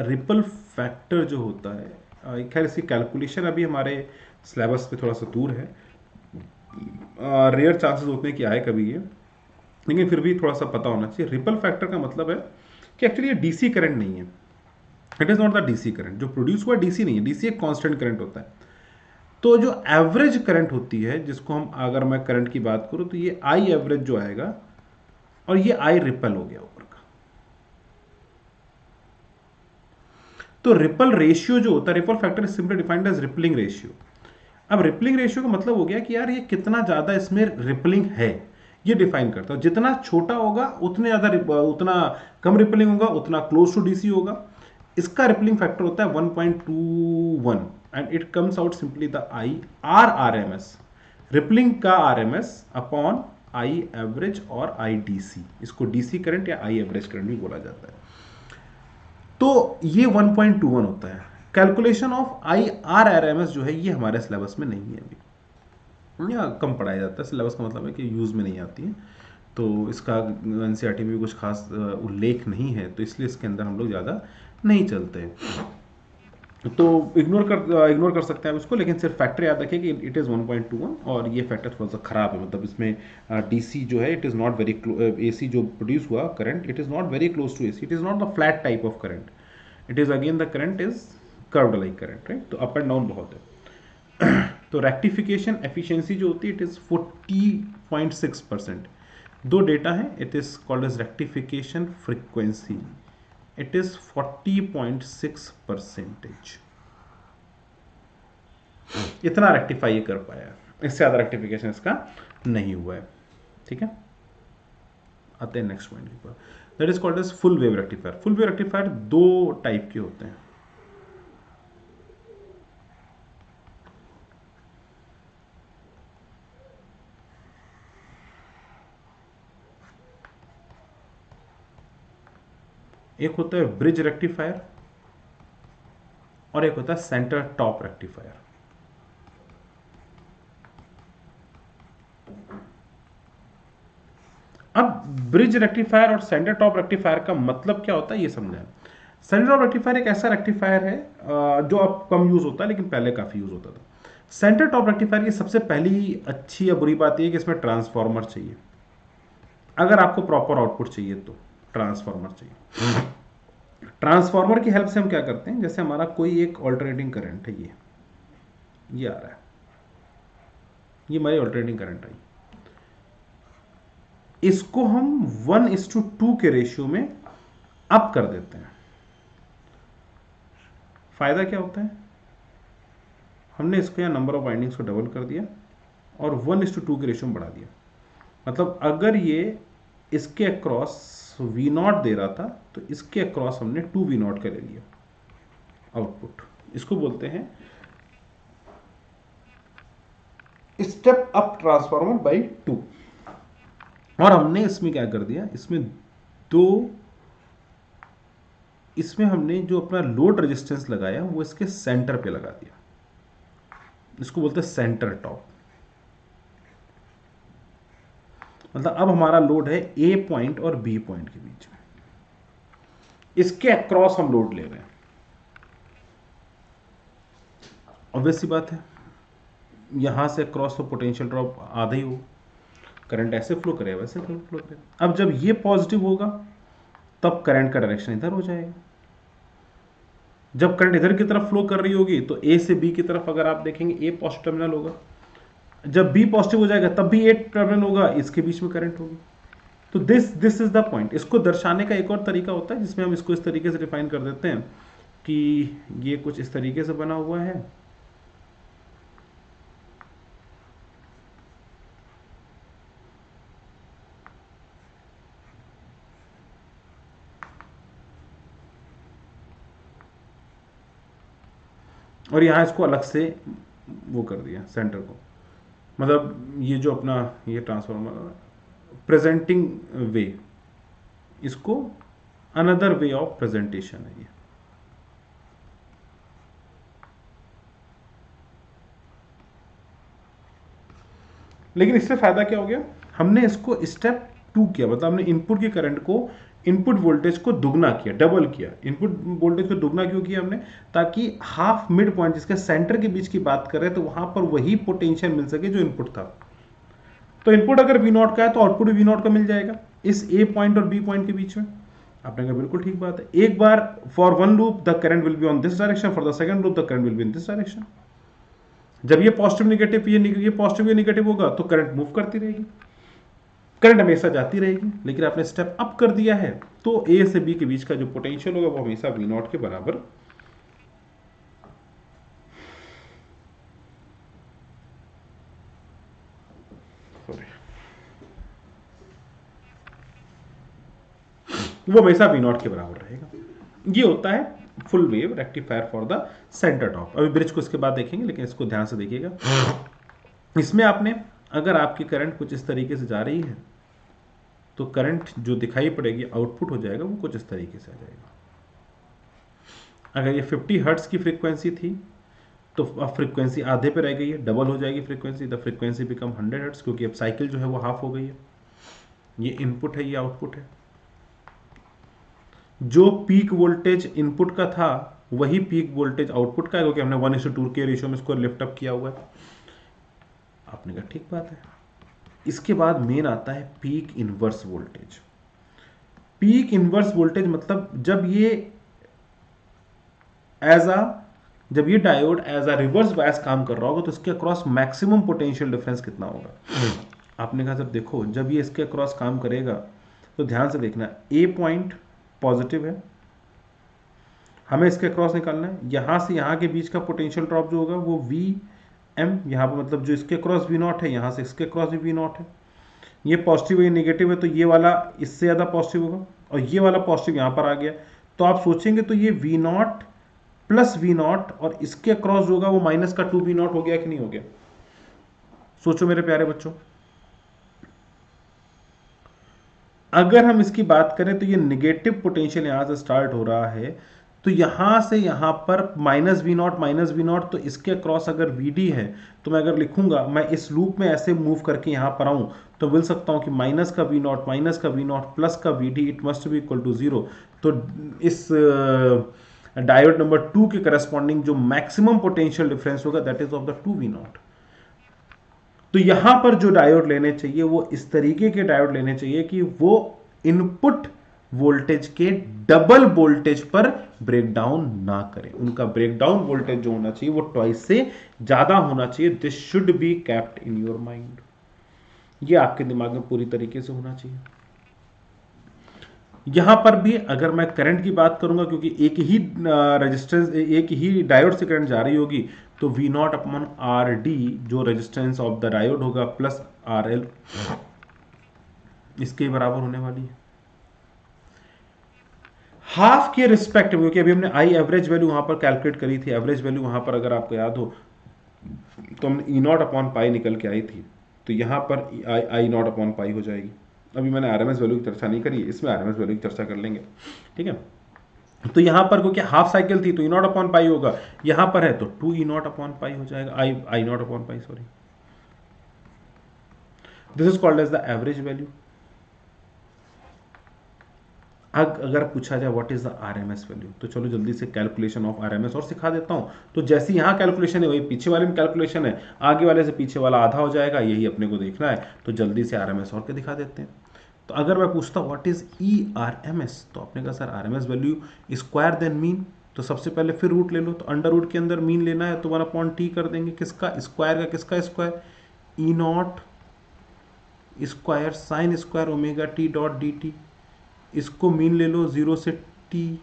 रिपल फैक्टर जो होता है, खैर इसकी कैलकुलेशन अभी हमारे सिलेबस पे थोड़ा सा दूर है, रेयर चांसेस होते हैं कि आए कभी ये, लेकिन फिर भी थोड़ा सा पता होना चाहिए। रिपल फैक्टर का मतलब है कि एक्चुअली ये डीसी करंट नहीं है, it is not the DC current. जो प्रोड्यूस हुआ डीसी नहीं है, डीसी एक कांस्टेंट करंट होता है। तो जो एवरेज करंट होती है, जिसको हम, अगर मैं करंट की बात करूं तो ये आई एवरेज जो आएगा, और ये आई रिपल हो गया ऊपर का। तो रिपल रेशियो जो होता है, ripple factor is simply defined as rippling ratio. अब रिपलिंग रेशियो का मतलब हो गया कि यार ये कितना ज्यादा इसमें रिपलिंग है, ये डिफाइन करता है। जितना छोटा होगा उतने ज्यादा, उतना कम रिपलिंग होगा, उतना क्लोज टू डीसी होगा। इसका रिपलिंग फैक्टर होता है 1.21 and it comes out simply the I R R M S, rippling का R M S upon I average और आई डीसी। इसको डीसी करंट या आई एवरेज करंट भी बोला जाता है। तो ये 1.21 होता है। Calculation of I R R M S जो है ये हमारे सिलेबस में नहीं है अभी, या कम पढ़ाया जाता है। सिलेबस का मतलब है कि यूज़ में नहीं आती है, तो इसका एनसीईआरटी में भी कुछ खास उल्लेख नहीं है, तो इसलिए इसके अंदर हम लोग ज़्यादा नहीं चलते। तो इग्नोर कर सकते हैं आप इसको, लेकिन सिर्फ फैक्टर याद रखिए कि इट इज़ 1.21, और ये फैक्टर थोड़ा सा खराब है। मतलब इसमें डीसी जो है it is not very, AC जो प्रोड्यूस हुआ current, it is not very close to AC, it is not the flat type of current, it is again the current is curved like current, right. तो up and down बहुत है। तो rectification efficiency जो होती है it is 40.6%। दो data है, it is called as rectification frequency, it is 40.6%। इतना रेक्टिफाई ये कर पाया है, इससे ज़्यादा रेक्टिफिकेशन इसका नहीं हुआ है, ठीक है। आते हैं नेक्स्ट पॉइंट के ऊपर, that is called as full wave rectifier. Full wave rectifier दो टाइप के होते हैं। एक होता है ब्रिज रेक्टिफायर और एक होता है सेंटर टॉप रेक्टिफायर। अब ब्रिज रेक्टिफायर और सेंटर टॉप रेक्टिफायर का मतलब क्या होता है ये समझें। सेंटर टॉप रेक्टिफायर एक ऐसा रेक्टिफायर है जो अब कम यूज होता है, लेकिन पहले काफी यूज होता था। सेंटर टॉप रेक्टिफायर की सबसे पहली अच्छी या बुरी बात यह है कि इसमें ट्रांसफॉर्मर चाहिए। अगर आपको प्रॉपर आउटपुट चाहिए तो ट्रांसफार्मर चाहिए। ट्रांसफार्मर की हेल्प से हम क्या करते हैं, जैसे हमारा कोई एक ऑल्टरनेटिंग करंट है, ये आ रहा है, ये हमारी ऑल्टरनेटिंग करंट आई, इसको हम 1:2 के रेशियो में अप कर देते हैं। फायदा क्या होता है, हमने इसको यहाँ नंबर ऑफ वाइंडिंग्स को डबल कर दिया और 1:2 के रेशियो में बढ़ा दिया। मतलब अगर ये इसके अक्रॉस V0 दे रहा था तो इसके अक्रॉस हमने 2V0 का ले लिया आउटपुट। इसको बोलते हैं स्टेप अप ट्रांसफार्मर बाई 2। और हमने इसमें क्या कर दिया, इसमें हमने जो अपना लोड रेजिस्टेंस लगाया वो इसके सेंटर पे लगा दिया, इसको बोलते हैं सेंटर टॉप। मतलब अब हमारा लोड है ए पॉइंट और बी पॉइंट के बीच में, इसके अक्रॉस हम लोड ले रहे हैं। ऑब्वियस सी बात है, यहां से अक्रॉस तो पोटेंशियल ड्रॉप आधा ही हो, करंट ऐसे फ्लो करेगा वैसे फ्लो करेगा। अब जब ये पॉजिटिव होगा तब करंट का डायरेक्शन इधर हो जाएगा। जब करंट इधर की तरफ फ्लो कर रही होगी तो ए से बी की तरफ अगर आप देखेंगे ए पॉजिटिव टर्मिनल होगा, जब बी पॉजिटिव हो जाएगा तब भी ए टर्मिनल होगा, इसके बीच में करंट होगी। तो दिस इज द पॉइंट। इसको दर्शाने का एक और तरीका होता है जिसमें हम इसको इस तरीके से डिफाइन कर देते हैं कि ये कुछ इस तरीके से बना हुआ है, और यहां इसको अलग से वो कर दिया सेंटर को। मतलब ये जो अपना ये ट्रांसफॉर्मर प्रेजेंटिंग वे, इसको अनदर वे ऑफ प्रेजेंटेशन है ये। लेकिन इससे फायदा क्या हो गया, हमने इसको स्टेप 2 किया, मतलब हमने इनपुट की करंट को, इनपुट वोल्टेज को दुगना किया, डबल किया। इनपुट वोल्टेज को दुगना क्यों किया हमने, ताकि हाफ मिड पॉइंट जिसके सेंटर के बीच की बात कर रहे हैं तो वहां पर वही पोटेंशियल मिल सके जो इनपुट था। तो इनपुट अगर V0 का है तो आउटपुट भी V0 का मिल जाएगा इस ए पॉइंट और बी पॉइंट के बीच में। आपने कहा बिल्कुल ठीक बात है। एक बार for one loop the current will be on this direction, for the second loop the current will be in this direction. जब ये पॉजिटिव नेगेटिव, ये पॉजिटिव ये नेगेटिव होगा तो करंट मूव करती रहेगी, करंट हमेशा जाती रहेगी। लेकिन आपने स्टेप अप कर दिया है तो ए से बी के बीच का जो पोटेंशियल होगा वो हमेशा V0 के बराबर वो हमेशा V0 के बराबर रहेगा। ये होता है full wave rectifier for the centre top. अभी ब्रिज को इसके बाद देखेंगे, लेकिन इसको ध्यान से देखिएगा। इसमें आपने, अगर आपकी करंट कुछ इस तरीके से जा रही है तो करंट जो दिखाई पड़ेगी आउटपुट हो जाएगा वो कुछ इस तरीके से आ जाएगा। अगर ये 50 हर्ट्ज की फ्रीक्वेंसी थी तो अब फ्रीक्वेंसी आधे पे रह गई है, डबल हो जाएगी frequency, the frequency become 100 hertz, क्योंकि अब साइकिल जो है वो हाफ हो गई है। ये इनपुट है, ये आउटपुट है। जो पीक वोल्टेज इनपुट का था वही पीक वोल्टेज आउटपुट का है, क्योंकि हमने 1:2 के रेशियो में इसको लिफ्ट अप किया हुआ है। आपने कहा ठीक बात है। इसके बाद मेन आता है peak inverse voltage. Peak inverse voltage मतलब जब ये diode as a reverse bias काम कर रहा होगा तो इसके अक्रॉस मैक्सिमम पोटेंशियल डिफरेंस कितना होगा। आपने कहा सर देखो, जब ये इसके अक्रॉस काम करेगा तो ध्यान से देखना, ए पॉइंट पॉजिटिव है, हमें इसके अक्रॉस निकालना है। यहां से यहां के बीच का पोटेंशियल ड्रॉप जो होगा वो VM, यहां पर मतलब जो इसके अक्रॉस V0 है, यहां से इसके अक्रॉस भी V0 है। ये पॉजिटिव है, ये नेगेटिव है, तो ये वाला इससे ज़्यादा पॉजिटिव होगा और ये वाला पॉजिटिव यहाँ पर आ गया। तो आप सोचेंगे तो ये V0 प्लस V0 और इसके क्रॉस जो होगा वो माइनस का 2V0 हो गया कि नहीं हो गया। सोचो मेरे प्यारे बच्चों, अगर हम इसकी बात करें तो ये नेगेटिव पोटेंशियल यहां से स्टार्ट हो रहा है, तो यहां से यहां पर -V0 तो इसके क्रॉस अगर VD है तो मैं अगर लिखूंगा, मैं इस लूप में ऐसे मूव करके यहां पर आऊं तो बोल सकता हूं कि माइनस का V0 प्लस का VD it must be equal to 0। तो इस डायोड नंबर 2 के करस्पॉन्डिंग जो मैक्सिमम पोटेंशियल डिफरेंस होगा that is of the 2V0। तो यहां पर जो डायोड लेने चाहिए वो इस तरीके के डायोड लेने चाहिए कि वो इनपुट वोल्टेज के डबल वोल्टेज पर ब्रेकडाउन ना करें। उनका ब्रेकडाउन वोल्टेज जो होना चाहिए वो ट्वाइस से ज्यादा होना चाहिए। This should be kept in your mind. ये आपके दिमाग में पूरी तरीके से होना चाहिए। यहां पर भी अगर मैं करंट की बात करूंगा, क्योंकि एक ही रेजिस्टेंस, एक ही डायोड से करंट जा रही होगी, तो V nought upon R D जो रेजिस्टेंस ऑफ द डायोड होगा प्लस आर एल इसके बराबर होने वाली है। हाफ के रिस्पेक्ट में, क्योंकि अभी हमने आई एवरेज वैल्यू वहां पर कैलकुलेट करी थी। एवरेज वैल्यू वहां पर अगर आपको याद हो तो हमने ई नॉट अपॉन पाई निकल के आई थी, तो यहां पर आई नॉट अपॉन पाई हो जाएगी। अभी मैंने आरएमएस वैल्यू की चर्चा नहीं करी, इसमें आरएमएस वैल्यू की चर्चा कर लेंगे, ठीक है। तो यहां पर क्योंकि हाफ साइकिल थी तो ई नॉट अपॉन पाई होगा, यहां पर है तो two E not upon pi हो जाएगा, I not upon pi, sorry. This is called as the average value. अगर पूछा जाए what is the RMS value, तो चलो जल्दी से कैलकुलेशन ऑफ आरएमएस और सिखा देता हूं। तो जैसी यहां कैलकुलेशन है वही पीछे वाले में कैलकुलेशन है, आगे वाले से पीछे वाला आधा हो जाएगा, यही अपने को देखना है। तो जल्दी से आरएमएस और के दिखा देते हैं। तो अगर मैं पूछता what is E R M S, तो आपने कहा sir RMS value square then mean. तो सबसे पहले फिर रूट ले लो, तो अंडर रूट के अंदर मीन लेना है तो 1/t कर देंगे। किसका स्क्वायर का, किसका square, E not square sine square omega T dot D T. इसको मीन ले लो 0 से टी।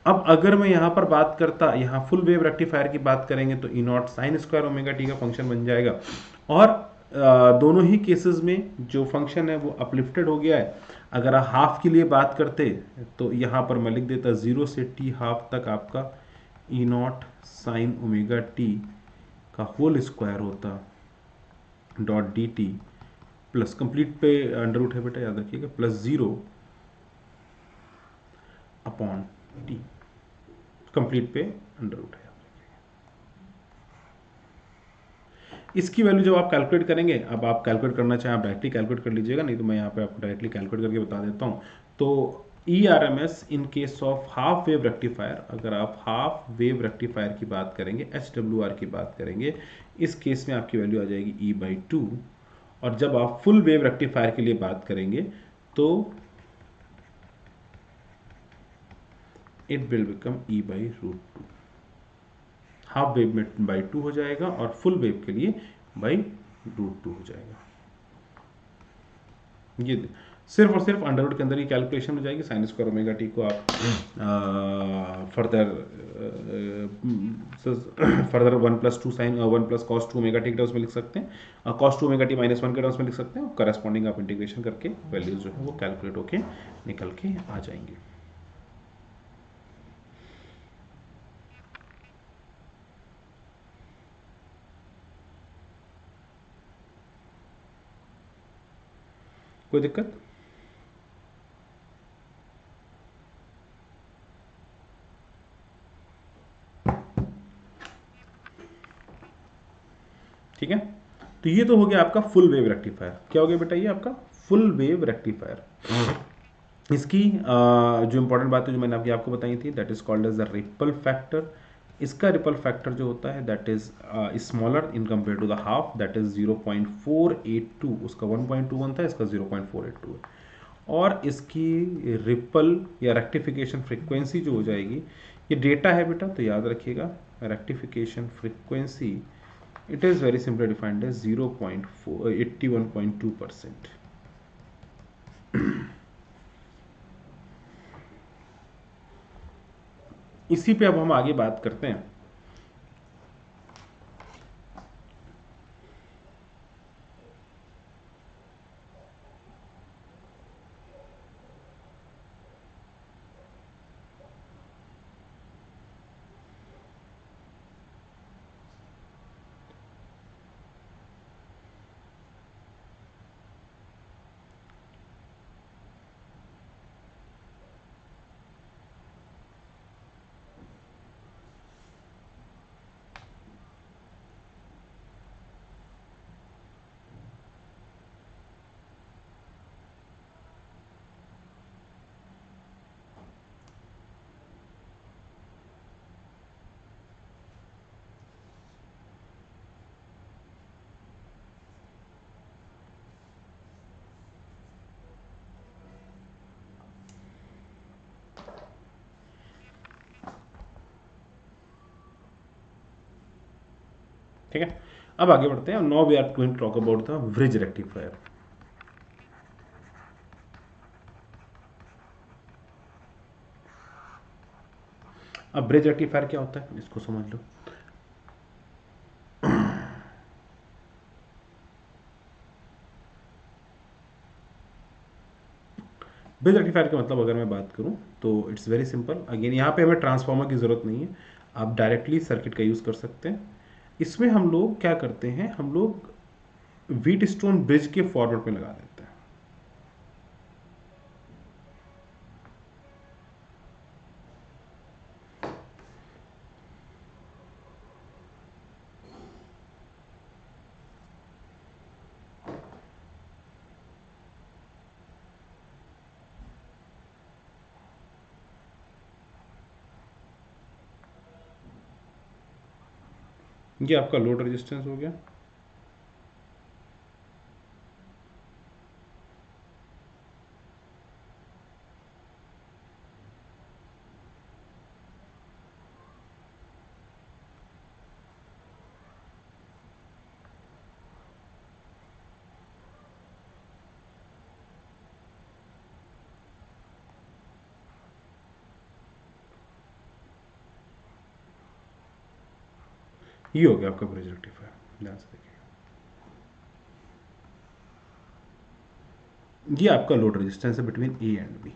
अब अगर मैं यहां पर बात करता, यहां फुल वेव रेक्टिफायर की बात करेंगे तो E naught sine square omega T का फंक्शन बन जाएगा। और दोनों ही केसेस में जो फंक्शन है वो अपलिफ्टेड हो गया है। अगर आप हाफ के लिए बात करते तो यहां पर मैं लिख देता 0 से टी हाफ तक आपका ई नॉट साइन ओमेगा टी का होल स्क्वायर होता dot D T plus complete पे अंडर रूट है बेटा याद रखिएगा, प्लस 0 अपॉन टी, कंप्लीट पे अंडर रूट है। इसकी वैल्यू जब आप कैलकुलेट करेंगे, अब आप कैलकुलेट करना चाहें आप डायरेक्टली कैलकुलेट कर लीजिएगा, नहीं तो मैं यहाँ पे आपको डायरेक्टली कैलकुलेट करके बता देता हूँ। तो E R M S in case of half wave rectifier, अगर आप हाफ वेव रेक्टिफायर की बात करेंगे, एच डब्ल्यू आर की बात करेंगे, इस केस में आपकी वैल्यू आ जाएगी E/2। और जब आप फुल वेव रेक्टिफायर के लिए बात करेंगे तो it will become E/√2। Half wave में बाई 2 हो जाएगा और फुल वेव के लिए बाई√2 हो जाएगा। ये सिर्फ और सिर्फ अंडर रूट के अंदर ही कैलकुलेशन हो जाएगी। साइन स्क्वायर ओमेगा टी को आप further 1+2 sine 1+cos2 omega T के टर्म्स में लिख सकते हैं, cos2 ओमेगा टी -1 के टर्म्स में लिख सकते हैं, और करस्पॉन्डिंग आप इंटीग्रेशन करके वैल्यूज जो है वो कैलकुलेट होके निकल के आ जाएंगे। कोई दिक्कत? ठीक है, तो ये तो हो गया आपका फुल वेव रेक्टिफायर। क्या हो गया बेटा, ये आपका फुल वेव रेक्टिफायर। इसकी जो इंपॉर्टेंट बात है जो मैंने अभी आपको बताई थी, that is called as the ripple factor. इसका रिपल फैक्टर जो होता है that is smaller in compare to the half, that is 0.482। उसका 1.21 था, इसका 0.482 है। और इसकी रिपल या रेक्टिफिकेशन फ्रीक्वेंसी जो हो जाएगी, ये डेटा है बेटा तो याद रखिएगा, rectification frequency it is very simply defined as 0.81.2%। इसी पे अब हम आगे बात करते हैं। ठीक है, अब आगे बढ़ते हैं। Now we are going to talk about the bridge rectifier. अब ब्रिज रेक्टिफायर क्या होता है इसको समझ लो। ब्रिज रेक्टिफायर का मतलब अगर मैं बात करूं तो इट्स वेरी सिंपल। अगेन यहाँ पे हमें ट्रांसफार्मर की ज़रूरत नहीं है, आप डायरेक्टली सर्किट का यूज़ कर सकते हैं। इसमें हम लोग क्या करते हैं, हम लोग व्हीट स्टोन ब्रिज के फॉरवर्ड में लगा देते हैं। ये आपका लोड रेजिस्टेंस हो गया। ये हो गया आपका ब्रिज रेक्टिफायर। ध्यान से देखिए, ये आपका लोड रेजिस्टेंस है बिटवीन ए एंड बी।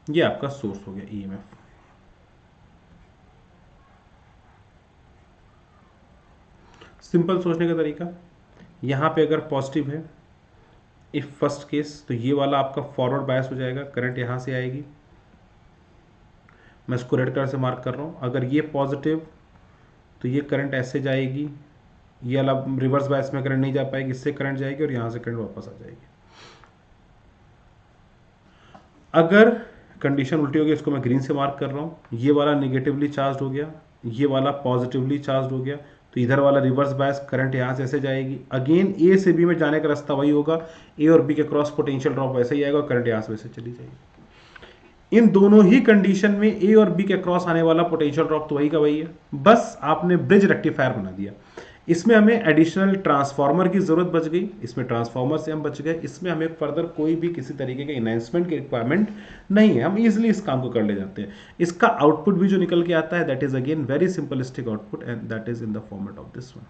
ये आपका सोर्स हो गया ईएमएफ। सिंपल सोचने का तरीका, यहाँ पे अगर पॉजिटिव है इफ फर्स्ट केस, तो ये वाला आपका फॉरवर्ड बायस हो जाएगा, करंट यहाँ से आएगी। मैं इसको रेड कलर से मार्क कर रहा हूँ। अगर ये पॉजिटिव तो ये करंट ऐसे जाएगी, ये वाला रिवर्स बायस में करंट नहीं जा पाएगी, इससे करंट जाएगी और यहाँ से करंट वापस आ जाएगी। अगर कंडीशन उल्टी हो गई, इसको मैं ग्रीन से मार्क कर रहा हूँ, ये वाला नेगेटिवली चार्ज हो गया, ये वाला पॉजिटिवली चार्ज हो गया, तो इधर वाला रिवर्स बायस करंट यहाँ से ऐसे जाएगी। अगेन ए से बी में जाने का रास्ता वही होगा, ए और बी के क्रॉस पोटेंशियल ड्रॉप वैसे ही आएगा और करंट यहाँ से वैसे चली जाएगी। इन दोनों ही कंडीशन में ए और बी के क्रॉस आने वाला पोटेंशियल ड्रॉप तो वही का वही है, बस आपने ब्रिज रेक्टिफायर बना दिया। इसमें हमें एडिशनल ट्रांसफार्मर की जरूरत बच गई, इसमें ट्रांसफार्मर से हम बच गए, इसमें हमें फर्दर कोई भी किसी तरीके के इन्हांसमेंट की रिक्वायरमेंट नहीं है, हम इजीली इस काम को कर ले जाते हैं। इसका आउटपुट भी जो निकल के आता है that is again very simplistic output and that is in the format of this one.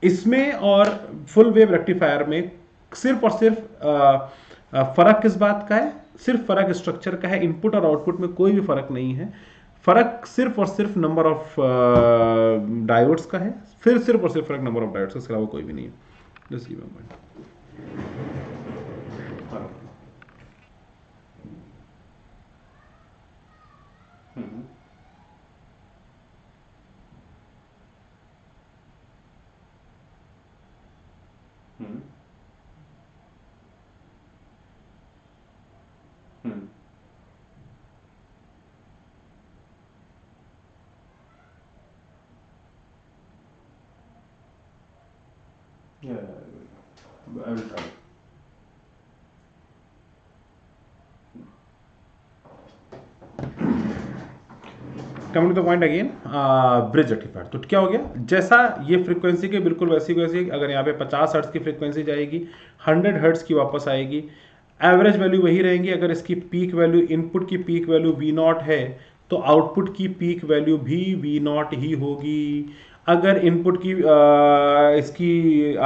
इसमें और फुल वेव रेक्टिफायर में सिर्फ और सिर्फ फर्क किस बात का है, सिर्फ फर्क स्ट्रक्चर का है, इनपुट और आउटपुट में कोई भी फर्क नहीं है। फर्क सिर्फ और सिर्फ नंबर ऑफ डायोड्स का है, फिर सिर्फ और सिर्फ फर्क नंबर ऑफ डायोड्स का, इसके अलावा कोई भी नहीं है। Just give a minute. Yeah, I will try. Coming to the point again, bridge rectifier तो क्या हो गया, जैसा ये फ्रीक्वेंसी के बिल्कुल वैसी वैसी, अगर यहाँ पे 50 हर्ट्ज की फ्रीक्वेंसी जाएगी, 100 हर्ट्ज की वापस आएगी, एवरेज वैल्यू वही रहेंगी। अगर इसकी पीक वैल्यू, इनपुट की पीक वैल्यू V0 है तो आउटपुट की पीक वैल्यू भी V0 ही होगी। अगर इनपुट की इसकी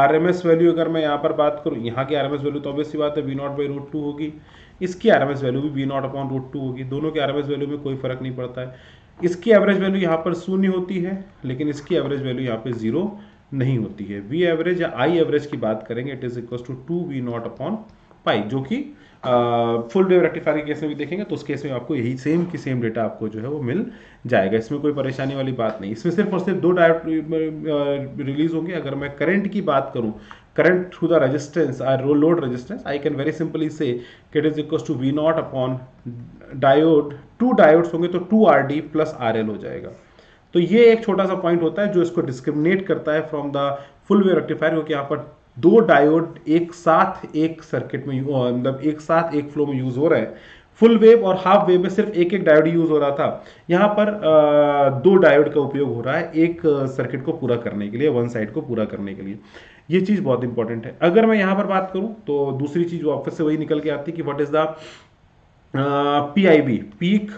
RMS वैल्यू अगर मैं यहाँ पर बात करूँ, यहाँ की RMS वैल्यू तो ऑब्वियस सी बात है V0/√2 होगी, इसकी RMS वैल्यू भी V0/√2 होगी, दोनों की RMS वैल्यू में कोई फर्क नहीं पड़ता है। इसकी एवरेज वैल्यू यहाँ पर 0 होती है, लेकिन इसकी एवरेज वैल्यू यहाँ पे 0 नहीं होती है। वी एवरेज या आई एवरेज की बात करेंगे, इट इज इक्वल टू 2V0/पाई, जो कि फुल वेव रेक्टिफायर के केस में भी देखेंगे तो उस केस में आपको यही सेम की सेम डेटा आपको जो है वो मिल जाएगा। इसमें कोई परेशानी वाली बात नहीं। इसमें सिर्फ और सिर्फ 2 डायोड रिलीज होंगे। अगर मैं करंट की बात करूं, current through the resistance or load resistance, I can very simply say it is equals to V0 upon diode, 2 diodes होंगे तो 2RD प्लस RL हो जाएगा। तो ये एक छोटा सा पॉइंट होता है जो इसको डिस्क्रिमिनेट करता है from the full wave rectifier, क्योंकि यहाँ पर 2 डायोड एक साथ एक सर्किट में मतलब एक साथ एक फ्लो में यूज हो रहा है। फुल वेव और हाफ वेव में सिर्फ एक एक डायोड यूज हो रहा था, यहाँ पर दो डायोड का उपयोग हो रहा है एक सर्किट को पूरा करने के लिए, वन साइड को पूरा करने के लिए। ये चीज बहुत इंपॉर्टेंट है। अगर मैं यहाँ पर बात करूं तो दूसरी चीज वापस से वही निकल के आती है कि what is the PIV, peak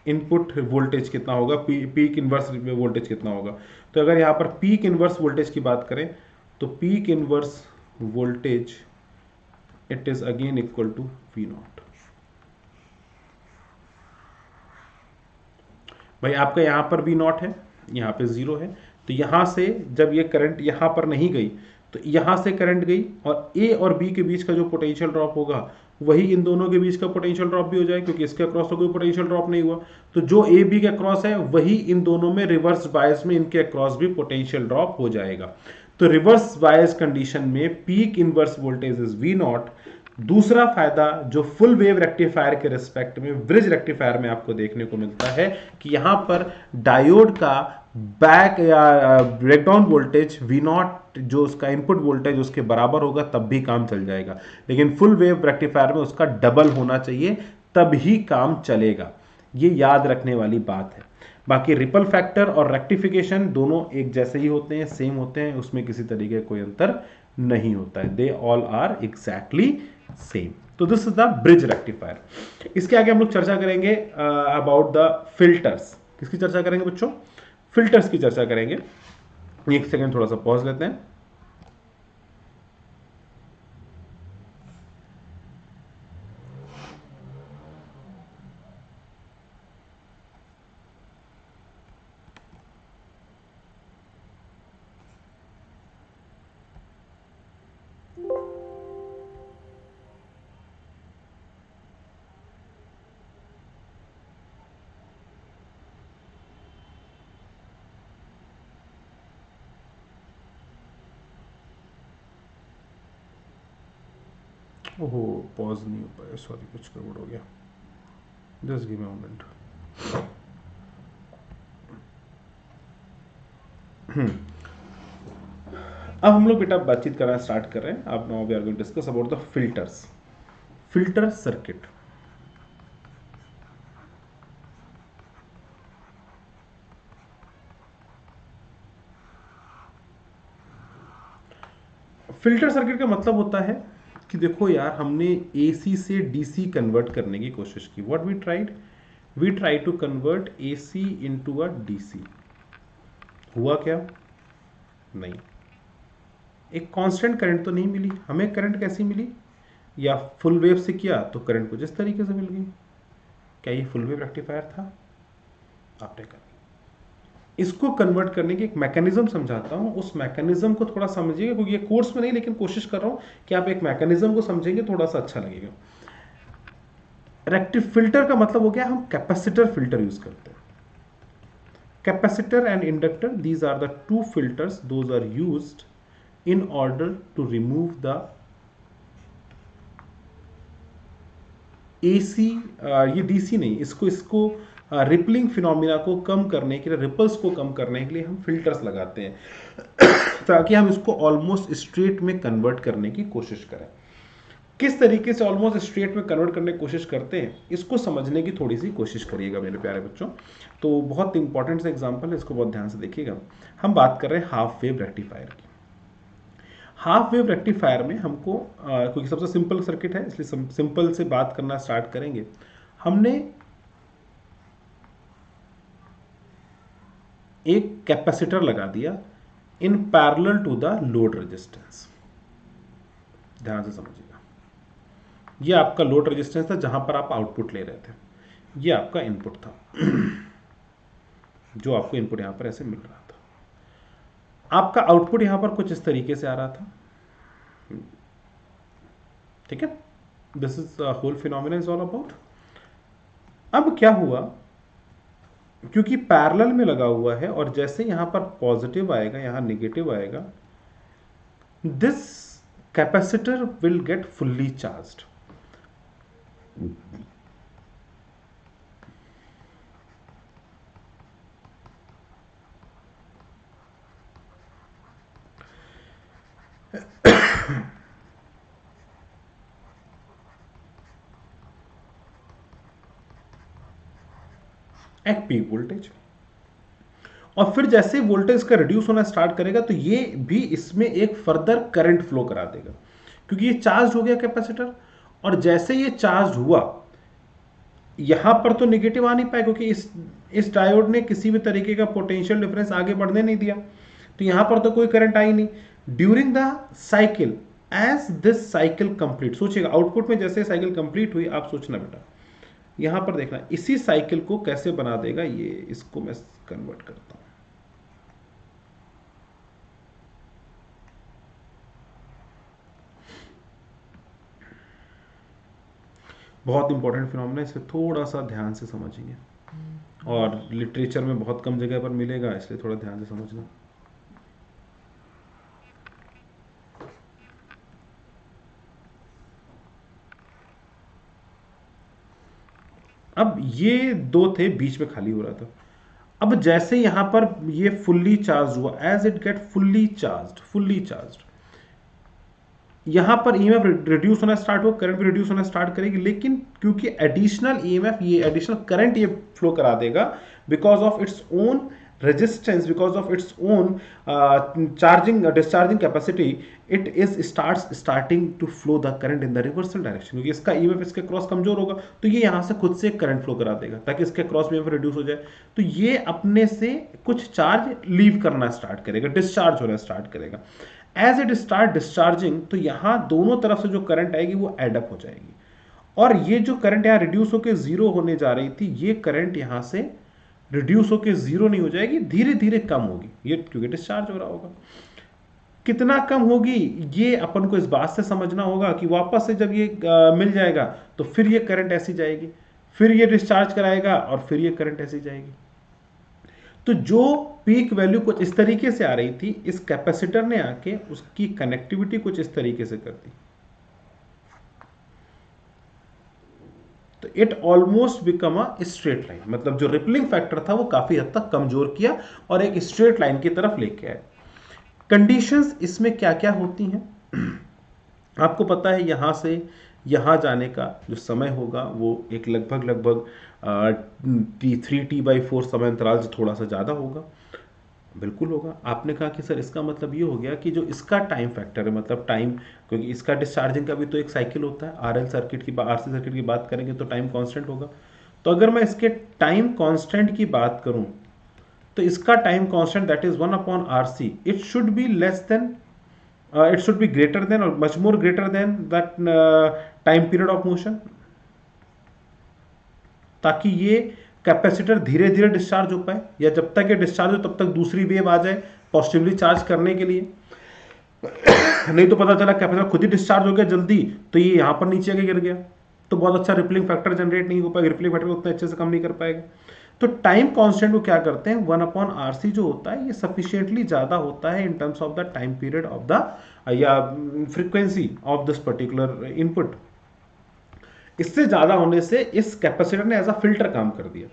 input voltage कितना होगा, पीक इनवर्स वोल्टेज कितना होगा। तो अगर यहाँ पर पीक इनवर्स वोल्टेज की बात करें तो peak inverse voltage it is again equal to V nought. भाई आपका यहां पर वी नॉट है, यहां पे जीरो है, तो यहां से जब ये करंट यहां पर नहीं गई तो यहां से करंट गई और ए और बी के बीच का जो पोटेंशियल ड्रॉप होगा वही इन दोनों के बीच का पोटेंशियल ड्रॉप भी हो जाए, क्योंकि इसके अक्रॉस तो कोई पोटेंशियल ड्रॉप नहीं हुआ। तो जो ए बी के अक्रॉस है वही इन दोनों में रिवर्स बायस में इनके अक्रॉस भी पोटेंशियल ड्रॉप हो जाएगा। तो रिवर्स बायस कंडीशन में peak inverse voltage is V nought. दूसरा फायदा जो फुल वेव रेक्टिफायर के रिस्पेक्ट में ब्रिज रेक्टिफायर में आपको देखने को मिलता है कि यहां पर डायोड का बैक या ब्रेकडाउन वोल्टेज वी नॉट जो उसका इनपुट वोल्टेज उसके बराबर होगा तब भी काम चल जाएगा, लेकिन फुल वेव रेक्टिफायर में उसका डबल होना चाहिए तब ही काम चलेगा। ये याद रखने वाली बात है। बाकी रिपल फैक्टर और रेक्टिफिकेशन दोनों एक जैसे ही होते हैं, सेम होते हैं, उसमें किसी तरीके कोई अंतर नहीं होता है, they all are exactly same. तो this is the bridge rectifier. इसके आगे हम लोग चर्चा करेंगे अबाउट द फिल्टर्स। किसकी चर्चा करेंगे बच्चों? फिल्टर्स की चर्चा करेंगे। एक सेकेंड थोड़ा सा पॉज लेते हैं। ओहो, पॉज नहीं हो पाया, सॉरी, कुछ गड़बड़ हो गया। Just give me a moment. अब हम लोग बेटा बातचीत करना स्टार्ट कर रहे हैं। अब now we are going to discuss about the filters, filter circuit. Filter circuit का मतलब होता है कि देखो यार, हमने एसी से डीसी कन्वर्ट करने की कोशिश की। What we try to convert AC into a DC. हुआ क्या? नहीं, एक कांस्टेंट करंट तो नहीं मिली हमें। करंट कैसी मिली? या फुल वेव से किया तो करंट कुछ इस तरीके से मिल गई। क्या ये फुल वेव रेक्टिफायर था? आपने कर, इसको कन्वर्ट करने की एक मैकेनिज्म समझाता हूं। उस मैकेनिज्म को थोड़ा समझिएगा, क्योंकि ये कोर्स में नहीं, लेकिन कोशिश कर रहा हूं कि आप एक मैकेनिज्म को समझेंगे थोड़ा सा अच्छा लगेगा। रेक्टिव फिल्टर का मतलब हो गया, हम कैपेसिटर फिल्टर यूज करते हैं। Capacitor and inductor, these are the two filters, those are used in order to remove the AC, ये DC नहीं, इसको रिपलिंग फिनोमिना को कम करने के लिए, रिपल्स को कम करने के लिए हम फिल्टर्स लगाते हैं ताकि हम इसको ऑलमोस्ट स्ट्रेट में कन्वर्ट करने की कोशिश करें। किस तरीके से ऑलमोस्ट स्ट्रेट में कन्वर्ट करने की कोशिश करते हैं, इसको समझने की थोड़ी सी कोशिश करिएगा मेरे प्यारे बच्चों। तो बहुत इंपॉर्टेंट सा एग्जांपल है, इसको बहुत ध्यान से देखिएगा। हम बात कर रहे हैं हाफ वेव रेक्टिफायर की। हाफ वेव रेक्टिफायर में हमको क्योंकि सबसे सिंपल सर्किट है इसलिए सिंपल से बात करना स्टार्ट करेंगे। हमने एक कैपेसिटर लगा दिया in parallel to the load resistance. ध्यान से समझिएगा, ये आपका लोड रेजिस्टेंस था जहां पर आप आउटपुट ले रहे थे, ये आपका इनपुट था जो आपको इनपुट यहां पर ऐसे मिल रहा था। आपका आउटपुट यहां पर कुछ इस तरीके से आ रहा था, ठीक है। This is whole phenomena is all about. अब क्या हुआ, क्योंकि पैरेलल में लगा हुआ है और जैसे यहां पर पॉजिटिव आएगा यहां नेगेटिव आएगा, this capacitor will get fully charged. एक पीक वोल्टेज, और फिर जैसे वोल्टेज का रिड्यूस होना स्टार्ट करेगा तो ये भी इसमें एक फर्दर करंट फ्लो करा देगा, क्योंकि ये चार्ज हो गया कैपेसिटर, और जैसे ये चार्ज हुआ यहां पर तो नेगेटिव आ नहीं पाए, क्योंकि इस डायोड ने किसी भी तरीके का पोटेंशियल डिफरेंस आगे बढ़ने नहीं दिया, तो यहां पर तो कोई करंट आई नहीं। During the cycle, as this cycle complete, सोचिएगा आउटपुट में जैसे साइकिल कंप्लीट हुई, आप सोचना बेटा, यहां पर देखना इसी साइकिल को कैसे बना देगा ये, इसको मैं कन्वर्ट करता हूं। बहुत इंपॉर्टेंट फिनोमेना, इसे थोड़ा सा ध्यान से समझेंगे, और लिटरेचर में बहुत कम जगह पर मिलेगा, इसलिए थोड़ा ध्यान से समझना। अब ये दो थे, बीच में खाली हो रहा था। अब जैसे यहां पर ये फुल्ली चार्ज हुआ, as it get fully charge, यहां पर ईएमएफ रिड्यूस होना स्टार्ट हो, करंट भी रिड्यूस होना स्टार्ट करेगी, लेकिन क्योंकि एडिशनल ईएमएफ, ये एडिशनल करंट ये फ्लो करा देगा because of its own resistance, because of its own discharging capacity, it is starting to flow the current in the reversal direction, क्योंकि इसका ईएमएफ इसके क्रॉस कमजोर होगा, तो ये यहां से खुद से करंट फ्लो करा देगा ताकि इसके क्रॉस ईएमएफ रिड्यूस हो जाए, तो ये अपने से कुछ चार्ज लीव करना स्टार्ट करेगा, डिस्चार्ज होना स्टार्ट करेगा। एज इट स्टार्ट डिस्चार्जिंग, तो यहां दोनों तरफ से जो करंट आएगी वो एडअप हो जाएगी, और ये जो करंट यहां रिड्यूस होकर जीरो होने जा रही थी, ये करंट यहां से रिड्यूस होकर जीरो नहीं हो जाएगी, धीरे धीरे कम होगी, ये क्योंकि डिस्चार्ज हो रहा होगा। कितना कम होगी ये अपन को इस बात से समझना होगा कि वापस से जब ये मिल जाएगा तो फिर ये करंट ऐसी जाएगी, फिर ये डिस्चार्ज कराएगा, और फिर ये करंट ऐसी जाएगी। तो जो पीक वैल्यू कुछ इस तरीके से आ रही थी, इस कैपेसिटर ने आके उसकी कनेक्टिविटी कुछ इस तरीके से कर दी, तो it almost become a straight line, मतलब जो रिपलिंग फैक्टर था वो काफी हद तक कमजोर किया और एक स्ट्रेट लाइन की तरफ लेके आए। कंडीशंस इसमें क्या क्या होती हैं आपको पता है, यहां से यहां जाने का जो समय होगा वो एक लगभग T3T/4 समय अंतराल से थोड़ा सा ज़्यादा होगा, बिल्कुल होगा। आपने कहा कि सर इसका मतलब ये हो गया कि जो इसका टाइम फैक्टर है, मतलब टाइम, क्योंकि इसका डिस्चार्जिंग का भी तो एक साइकिल होता है, आरसी सर्किट की बात करेंगे तो टाइम कांस्टेंट होगा, तो अगर मैं इसके टाइम कांस्टेंट की बात करूं तो इसका time constant that is 1/RC, it should be less than, it should be greater than or much more greater than that time period of motion, ताकि ये कैपेसिटर धीरे धीरे डिस्चार्ज हो पाए, या जब तक ये डिस्चार्ज हो तब तक दूसरी वेव आ जाए पॉजिटिवली चार्ज करने के लिए। नहीं तो पता चला कैपेसिटर खुद ही डिस्चार्ज हो गया जल्दी, तो ये यहां पर नीचे आके गिर गया, तो बहुत अच्छा रिपलिंग फैक्टर जनरेट नहीं हो पाएगा, रिपलिंग फैक्टर उतना अच्छे से कम नहीं कर पाएगा। तो टाइम कांस्टेंट को क्या करते हैं, 1/RC जो होता है ये सफिशिएंटली ज्यादा होता है in terms of the time period of the या frequency of this particular input. इससे ज्यादा होने से इस कैपेसिटर ने एज अ फिल्टर काम कर दिया।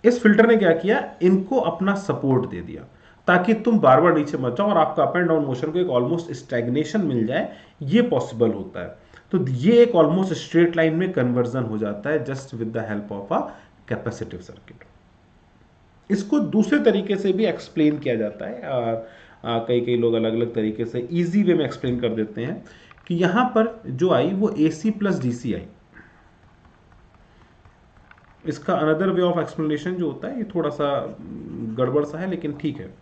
इस फिल्टर ने क्या किया, इनको अपना सपोर्ट दे दिया ताकि तुम बार बार नीचे मत जाओ और आपका अप एंड डाउन मोशन को एक ऑलमोस्ट स्टैग्नेशन मिल जाए, ये पॉसिबल होता है। तो ये एक ऑलमोस्ट स्ट्रेट लाइन में कन्वर्जन हो जाता है just with the help of a capacitive circuit. इसको दूसरे तरीके से भी एक्सप्लेन किया जाता है, कई लोग अलग अलग तरीके से इजी वे में एक्सप्लेन कर देते हैं कि यहां पर जो आई वो AC प्लस DC आई। इसका अनदर वे ऑफ एक्सप्लेनेशन जो होता है ये थोड़ा सा गड़बड़ सा है, लेकिन ठीक है,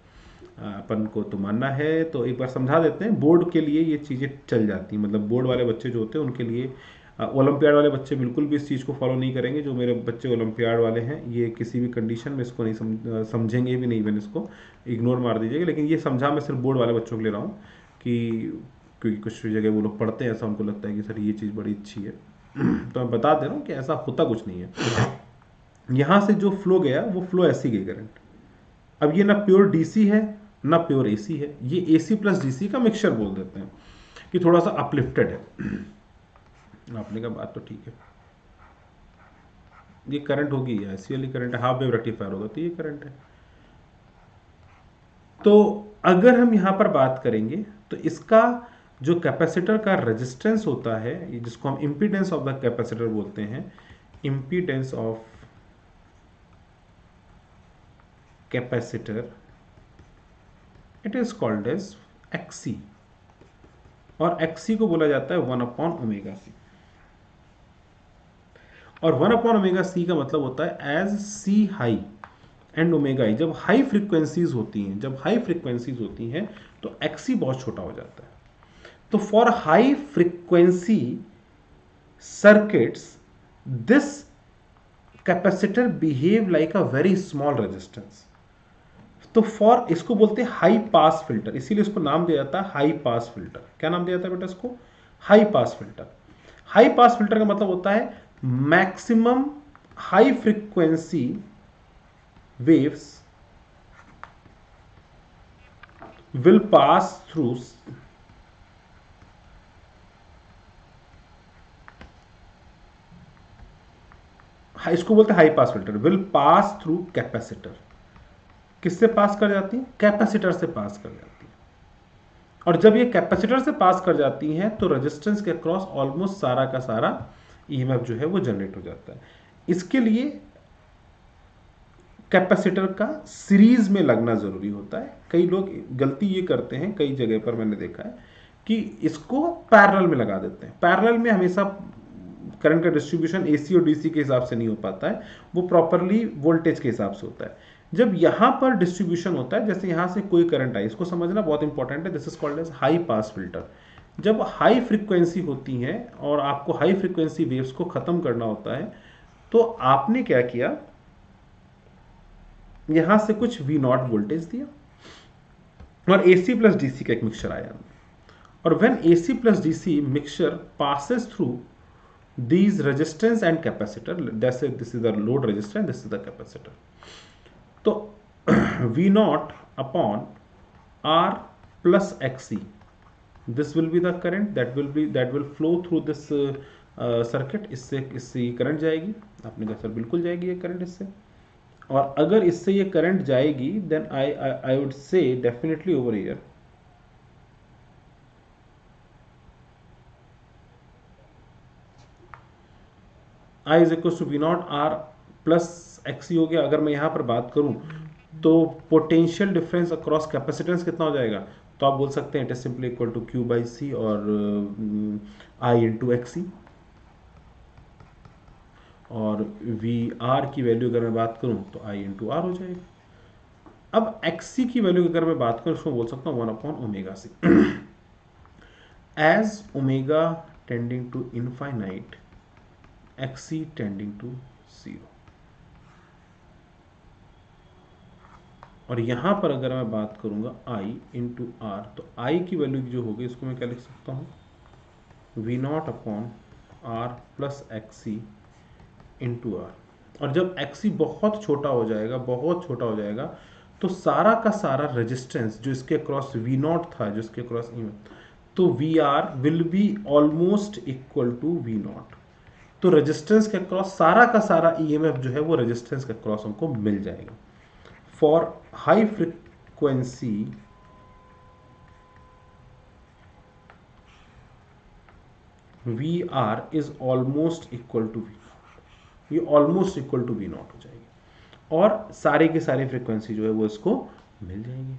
अपन को तो मानना है, तो एक बार समझा देते हैं। बोर्ड के लिए ये चीज़ें चल जाती हैं, मतलब बोर्ड वाले बच्चे जो होते हैं उनके लिए, ओलंपियाड वाले बच्चे बिल्कुल भी इस चीज़ को फॉलो नहीं करेंगे। जो मेरे बच्चे ओलंपियाड वाले हैं ये किसी भी कंडीशन में इसको नहीं समझेंगे भी नहीं, इवन इसको इग्नोर मार दीजिएगा, लेकिन ये समझा मैं सिर्फ बोर्ड वाले बच्चों के लिए रहा हूँ कि क्योंकि कुछ जगह वो लोग पढ़ते हैं ऐसा, उनको लगता है कि सर ये चीज़ बड़ी अच्छी है। तो मैं बता दे रहा हूँ कि ऐसा होता कुछ नहीं है। यहाँ से जो फ्लो गया वो फ्लो ऐसी गई करंट। अब ये ना प्योर DC है ना प्योर AC है, ये AC प्लस DC का मिक्सचर बोल देते हैं कि थोड़ा सा अपलिफ्टेड है। आपने कहा बात तो ठीक है, ये करंट होगी, ऐसी वाली करंट है, हाफ वेव रेक्टिफायर होगा तो ये करंट है। तो अगर हम यहां पर बात करेंगे तो इसका जो कैपेसिटर का रेजिस्टेंस होता है, जिसको हम इंपीडेंस ऑफ द कैपेसिटर बोलते हैं, impedance of capacitor it is called as X C, और एक्सी को बोला जाता है 1/ओमेगा सी। और 1/ओमेगा सी का मतलब होता है as C high and omega I. जब हाई फ्रीक्वेंसीज होती हैं, तो एक्सी बहुत छोटा हो जाता है। तो for high frequency circuits this capacitor behave like a very small resistance. तो फॉर, इसको बोलते हैं हाई पास फिल्टर, इसीलिए इसको नाम दिया जाता है हाई पास फिल्टर। क्या नाम दिया जाता है बेटा इसको? High pass filter. High pass filter का मतलब होता है maximum high frequency waves will pass through इसको बोलते हैं high pass filter. Will pass through capacitor. किससे पास कर जाती है? कैपेसिटर से पास कर जाती है। और जब ये कैपेसिटर से पास कर जाती हैं तो रेजिस्टेंस के अक्रॉस ऑलमोस्ट सारा का सारा ईएमएफ जो है वो जनरेट हो जाता है। इसके लिए कैपेसिटर का सीरीज में लगना जरूरी होता है। कई लोग गलती ये करते हैं, कई जगह पर मैंने देखा है कि इसको पैरेलल में लगा देते हैं। पैरेलल में हमेशा करंट का डिस्ट्रीब्यूशन एसी और डीसी के हिसाब से नहीं हो पाता है, वो प्रॉपरली वोल्टेज के हिसाब से होता है। जब यहां पर डिस्ट्रीब्यूशन होता है, जैसे यहां से कोई करंट आई, इसको समझना बहुत इंपॉर्टेंट है। This is called as high pass filter. जब हाई फ्रीक्वेंसी होती है और आपको हाई फ्रीक्वेंसी वेव्स को खत्म करना होता है, तो आपने क्या किया, यहां से कुछ V0 वोल्टेज दिया और AC प्लस DC का एक मिक्सचर आया। और when AC plus DC mixture passes through these resistance and capacitor, that's it, this is the load resistor and this is the capacitor. तो V0 upon R plus XC, this will be the current that will flow through this circuit। इससे current जाएगी। आपने कहा sir बिल्कुल जाएगी ये current इससे। और अगर इससे ये करंट जाएगी then I would say definitely over here I is equal to V0 R plus XC हो गया। अगर मैं यहां पर बात करूं तो पोटेंशियल डिफरेंस अक्रॉस कैपेसिटेंस कितना हो जाएगा? तो आप बोल सकते हैं it is simply equal to Q by C और I इंटू XC। और VR की वैल्यू अगर मैं बात करूं तो I इंटू R हो जाएगी। अब XC की वैल्यू अगर मैं बात करूं, उसको बोल सकता हूं 1/ओमेगा C। As omega tending to infinite, XC tending to 0। और यहां पर अगर मैं बात करूंगा I इंटू R, तो I की वैल्यू जो होगी इसको मैं क्या लिख सकता हूं? V0 upon R plus XC into R। और जब XC बहुत छोटा हो जाएगा, तो सारा का सारा रेजिस्टेंस जो इसके क्रॉस V0 था, जो इसके क्रॉस तो VR will be almost equal to V0। तो रेजिस्टेंस के क्रॉस सारा का सारा ईएमएफ जो है वो रेजिस्टेंस के क्रॉस हमको मिल जाएगा। For high frequency VR is almost equal to V0। ये ऑलमोस्ट इक्वल टू V0 हो जाएगी और सारे की सारी फ्रीक्वेंसी जो है वो इसको मिल जाएगी।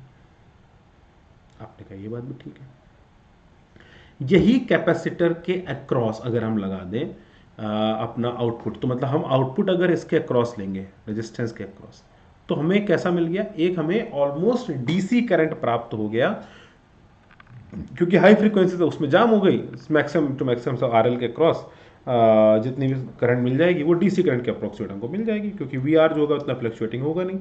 आपने कहा ये बात भी ठीक है। यही कैपेसिटर के अक्रॉस अगर हम लगा दें अपना आउटपुट, तो मतलब हम आउटपुट अगर इसके अक्रॉस लेंगे, रेजिस्टेंस के अक्रॉस, तो हमें कैसा मिल गया? एक हमें ऑलमोस्ट डीसी करंट प्राप्त हो गया, क्योंकि हाई फ्रीक्वेंसी तो उसमें जाम हो गई। मैक्सिमम टू मैक्सिमम आरएल के क्रॉस जितनी भी करंट मिल जाएगी वो डीसी करंट के अप्रोक्सीमेट हमको मिल जाएगी, क्योंकि वीआर जो होगा उतना फ्लक्चुएटिंग होगा नहीं।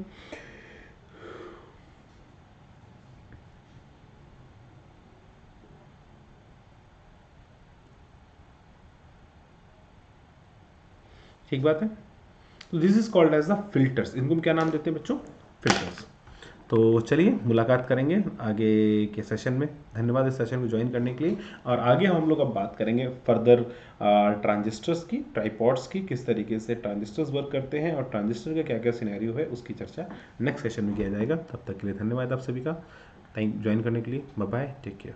ठीक बात है। तो this is called as the filters. इनको हम क्या नाम देते हैं बच्चों? फिल्टर्स। तो चलिए मुलाकात करेंगे आगे के सेशन में। धन्यवाद इस सेशन को ज्वाइन करने के लिए। और आगे हम लोग अब बात करेंगे फर्दर ट्रांजिस्टर्स की, ट्राइपॉड्स की, किस तरीके से ट्रांजिस्टर्स वर्क करते हैं और ट्रांजिस्टर का क्या क्या सिनेरियो है, उसकी चर्चा नेक्स्ट सेशन में किया जाएगा। तब तक के लिए धन्यवाद आप सभी का ज्वाइन करने के लिए। Bye bye, take care.